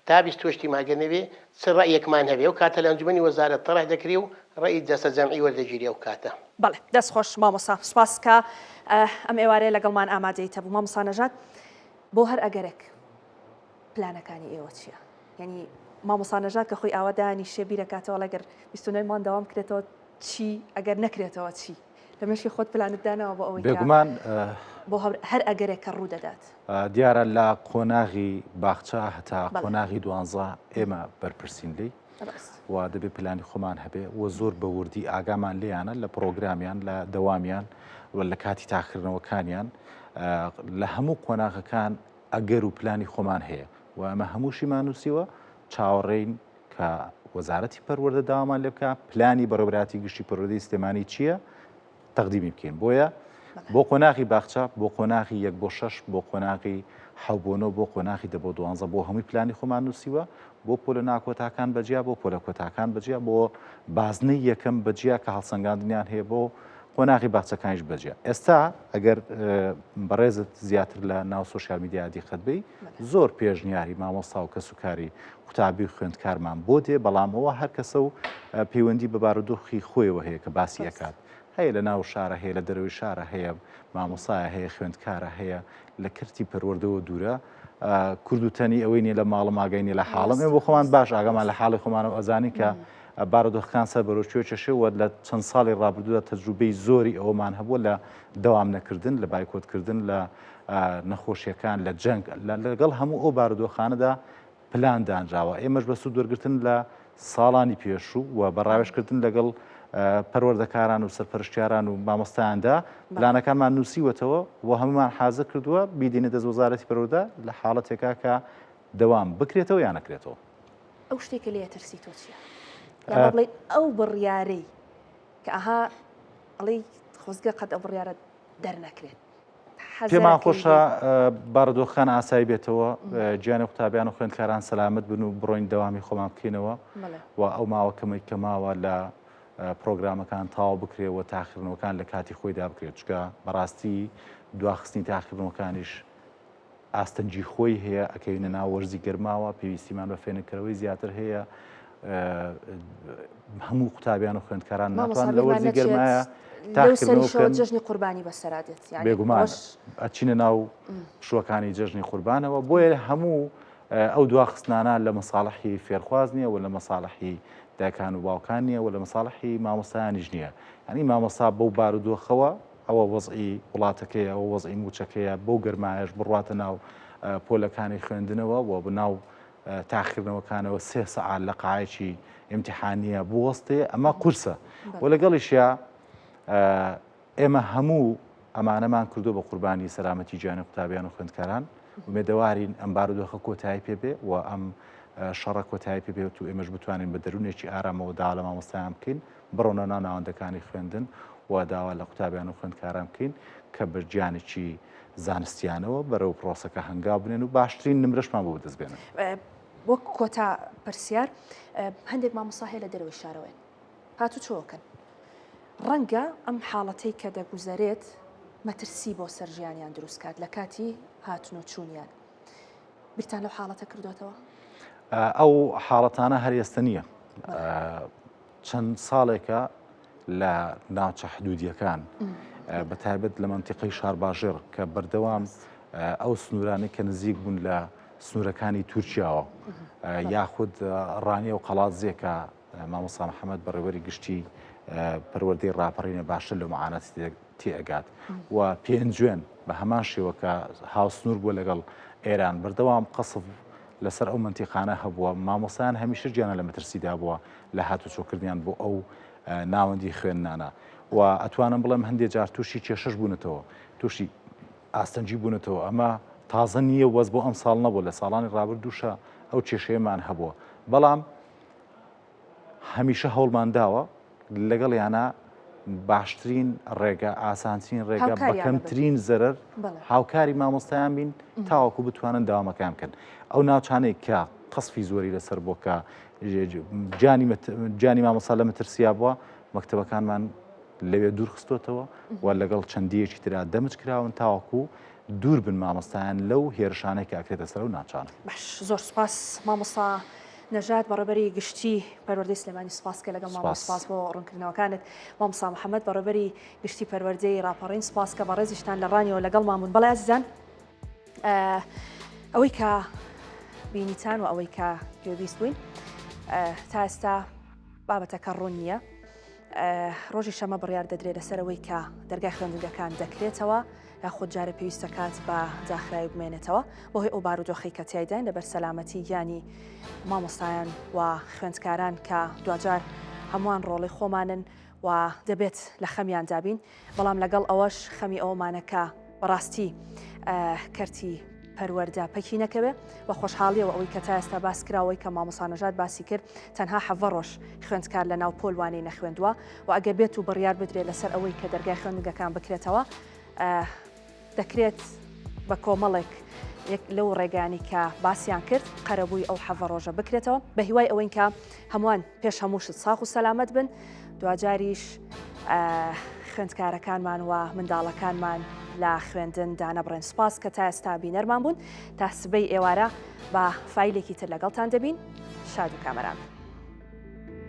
تا 28 ماگە نەبێ چ ڕێیەکمان هەبێ و کاتە لە ئەنجومەنی وەزارەت تەڕح دەکرێ و ڕێی دەستە جەمعی وەردەگیری ئەو کاتە بەڵێ دەست خۆش مامۆستا سوپاس کە ئەم ئێوارەیە لەگەڵمان ئامادەیتە بوو مامۆستا نەژات بۆ هەر ئەگەرێک پلانەکانی ئێوە چییە یعنی مامۆستا نەژات کە خۆی ئاوادانی شێبیرەکاتەوە لەگەر 29 مان داوام کرێتەوە چی ئەگەر نەکرێتەوە چی لە مەشی خۆت پلانت دانەوە بۆ ئەوەی بێگومان بۆ هەر ئەگەرێک کە ڕوو دەدات دیارە لە قۆناغی باخچە هەتا قۆناغی 12 ئێمە بەرپرسین لی و دەبێت پلانی خۆمان هەبێ و زۆر بە وردی ئاگامان لێیانە لە پرۆگرامیان لە دەوامیان و لە کاتی تاخکردنەوەکانیان لە هەموو قۆناغەکان ئەگەر و پلانی خۆمان هەیە و ئەمە هەمووشیمان نووسیوە چاوەڕێین کە وەزارەتی پەروەردە داوامان لێ بکە پلانی بەڕێوەبەراتی گشتی پەروەردەی سیستەمانی چییە تەقدیمی بکەین بۆیە بۆ قۆناغی باخچە بۆ قۆناغی 1 بۆ 6 بۆ قۆناغی 7 بۆ 9 بۆ قۆناغی 10 بۆ 12 بۆ هەمووی پلانی خۆمان نووسیوە بۆ پۆلە ناکۆتاکان بەجیا بۆ پۆلە کۆتاکان بەجیا بۆ بازنەی یەکەم بەجیا کە هەڵسەنگاندنیان هەیە بۆ قۆناغی باخچەکانیش بەجیا ئێستا ئەگەر بەڕێزت زیاتر لە ناو سۆشیال میدیا دیقەت بی زۆر پێشنیاری مامۆستا و کەسوکاری قوتابی خوێندکارمان بۆ دێ بەڵامەوە هەر کەسە و پەیوەندی بە بارودۆخی خۆیەوە هەیە کە باسی ئەکات هەیە لە ناو شارە هەیە لە دەروی شارە هەیە مامۆسایە هەیە خوێندکارە هەیە لە کردی پەروەردەوە دوورە کوردوتەنی ئەوەی نیە لە ماڵە ماگەینی لە حاڵم بۆ خۆمان باش ئاگامان لە حاڵی خۆمانەوە ئەزانی کە بارودۆخەکان سەر بەرەوچێ چێشەوە لە چەند ساڵی ڕابردوودا تەجروبەی زۆری ئەوەمان هەبووە لە دەوام نەکردن لە بایکۆتکردن لە نەخۆشیەکان لە جەنگ لەگەڵ هەموو ئەو بارودۆخانەدا پلان دانراوە ئێمەش بە سوود وەرگرتن لە ساڵانی پێشوو و بەڕاوێشکردن لەگەڵ پەروەردەکاران و سەرپەرشتیاران و مامۆستایاندا پلانەکانمان نووسیوەتەوە و هەمومان حازر کردووە بیدینە دەست وەزارەتی پەروەردە لە حاڵەتێکا کە دەوام بکرێتەوە یان نەکرێتەوە ئەو شتێکە لێ ترسی تۆ چییە یا بڵێ ئەو بڕیارەی کە ئەها ئەڵێ خۆزگە قەت ئەو بڕیارە دەرنەکرێت پێمان خۆشە بارودۆخەکان ئاسایی بێتەوە گیانی قوتابیان و خوێندکاران سەلامت بن و بڕۆین دەوامی خۆمان بکەینەوە و ئەو ماوەکەمەی کە ماوە لە پرۆگرامەکان تاوا بکرێەوە تاخیرنەوەکان لە کاتی خۆیدا بکرێت چکە بەڕاستی دواخستنی تاخیرنەوەکانیش ئاستەنجی خۆی هەیە ئەکەوینە ناو وەرزی گەرماوە پێویستیمان بە فێنکەرەوەی زیاتر هەیە هەموو قوتابیان و خوێندکاران ناتوان لە وەرزی گەرمایە تاخیرنەوەکەن جژنی قوربانی بەسەرادێت بێگومان ئەچینە ناو شوەکانی جژنی قوربانەوە بۆیە هەموو ئەو دواخستانە لە مەساڵحی فێرخواز نییە و لە مەساڵحی دایکان و باوکان نییە و لە مەساڵحی مامۆستایانیش نییە ئەنی مامۆستا بەو بارودۆخەوە ئەوە وەزعی وڵاتەکەیە ئەوە وەزعی موچەکەیە بەو گەرمایش بڕاتە ناو پۆلەکانی خوێندنەوە و بناو تاخیرنەوەکانەوە 3 سەعات لە قاعەکی ئیمتیحانیە بوەستێ ئەمە قورسە و لەگەڵیشیا ئێمە هەموو ئەمانەمان کردو بە قوربانی سەلامەتی گیانی قوتابیان و خوێندکاران ومێدەوارین ئەم بارودۆخە کۆتایی پێبێ و ئەم شەڕە کۆتایی پێبێت و ئێمەش بتوانین بە دەروونێکی ئارامەوە دا لە مامۆستایان بکەین بڕۆنە ناو ناوەندەکانی خوێندن و داوا لە قوتابیان و خوێندکاران بکەین کە بەرگیانێکی زانستیانەوە بەرەو پرۆسەکە هەنگاو بنێن و باشترین نمرەشمان بۆ بەدەست بێنن وەک کۆتا پرسیار هەندێک مامۆستا هەیە لە دەرەوەی شارەوەن هاتوو چۆکەن ڕەنگە ئەم حاڵەتەی کە دەگوزارێت مەترسی بۆ سەرژیانیان دروست کات لە کاتی هاتنۆ چوونیان بیرتان لەو حاڵەتە کردوێتەوە؟ ئەو حاڵەتانە هەرێستا نییە. چەند ساڵێکە لە ناوچە حدودیەکان بە تایبەت لە منتیقەی شارباژێر کە بەردەوام ئەو سنوورانی کە نزیک بوون لە سنوورەکانی تورکیاوە یاخود ڕانیە و قەڵاتزیێکە مامۆستا محەممەد بەڕێوەری گشتی پەروەردەی ڕاپەڕینە باشتر لە معانەتی تێئگات و پێنجوێن بە هەمان شێوەکە هاوسنوور بووە لەگەڵ ئێران بەردەوام قەسف لەسەر ئەو منتیقانە هەبووە. مامۆستایان هەمیشە گیانە لە مەترسیدا بووە لە هاتوچۆکردیان بۆ ئەو ناوەندی خوێندنانە و ئەتوانم بڵێم هەندێک جار تووشی کێشەش بوونەتەوە، تووشی ئاستەنجی بوونەتەوە. ئەمە تازە نییە وەز بۆ ئەم ساڵ نەبوو، لە ساڵانی ڕابردووشە ئەو کێشەیەمان هەبووە، بەڵام هەمیشە هەوڵمان داوە لەگەڵ یانە باشترین ڕێگە ئاسانترین ڕێگە بەکەمترین زەرەر هاوکاری مامۆستایان بین تاوەکو بتوانن داوامەکان بکەن. ئەو ناوچانەی کە قەسفی زۆری لەسەر بۆ کە جانی مامۆستا لە مەترسیا بووە مەکتەبەکانمان لەوێ دوورخستۆتەوە و لەگەڵ چەندیەکی ترا دەمج کراون تاوەکو دوور بن مامۆستایان لەو هێرشانەی کە ئەکرێتە سەر و ناوچانە. باش، زۆر سوپاس مامۆستا نەژاد بەڕێبەری گشتی پەروەردەی سلێمانی، سوپاس کە لەگەڵ مامان، سوپاس بۆ ڕوونکردنەوەکانت. مامۆستا محەممەد بەڕێبەری گشتی پەروەردەی ڕاپەڕین، سوپاس کە بە ڕێزیشتان لە ڕانیەوە لەگەڵ مامون. بەڵێ عەزیزان، ئەوەی کە بینیتان و ئەوەی کە گوێبیست بووین تا ئێستا بابەتەکە ڕوون نییە. ڕۆژی شەمە بڕیار دەدرێت لەسەرەوەی کە دەرگای خوێندنگەکان دەکرێتەوە یاخود جارە پێویستە کات بە داخرای بمێنێتەوە بۆ هۆی ئەو بارودۆخەی کە تیایداین لەبەر سەلامەتی گیانی مامۆستایان و خوێندکاران کە دوجار هەمووان ڕۆڵی خۆمانن و دەبێت لە خەمیان دابین. بەڵام لەگەڵ ئەوەش خەمی ئەومانەکە بەڕاستی کەرتی پەروەردە پەکی نەکەوێ و خۆشحاڵیەوە ئەوەی کە تا ئێستا باس کراوەی کە مامۆستا نەژاد باسی کرد تەنها 7 ڕۆژ خوێندکار لە ناو پۆلوانی نەخوێندووە و ئەگەر بێت و بڕیار بدرێت لەسەر ئەوەی کە دەرگای خوێندنگەکان بکرێتەوە دەکرێت بە کۆمەڵێک لەو ڕێگانی کە باسییان کرد قەرەبووی ئەو 7 ڕۆژە بکرێتەوە بە هیوای ئەوەی کە هەمووان پێش هەمووشت ساخ و سەلامەت بن. دوجاریش خوێندکارەکانمان و منداڵەکانمان لە خوێندن دانەبڕێن. سوپاس کە تا ئێستا بینەرمان بوون. تا سبەی ئێوارە بە فایلێکی تر لەگەڵتان دەبین. شاد و کامەران.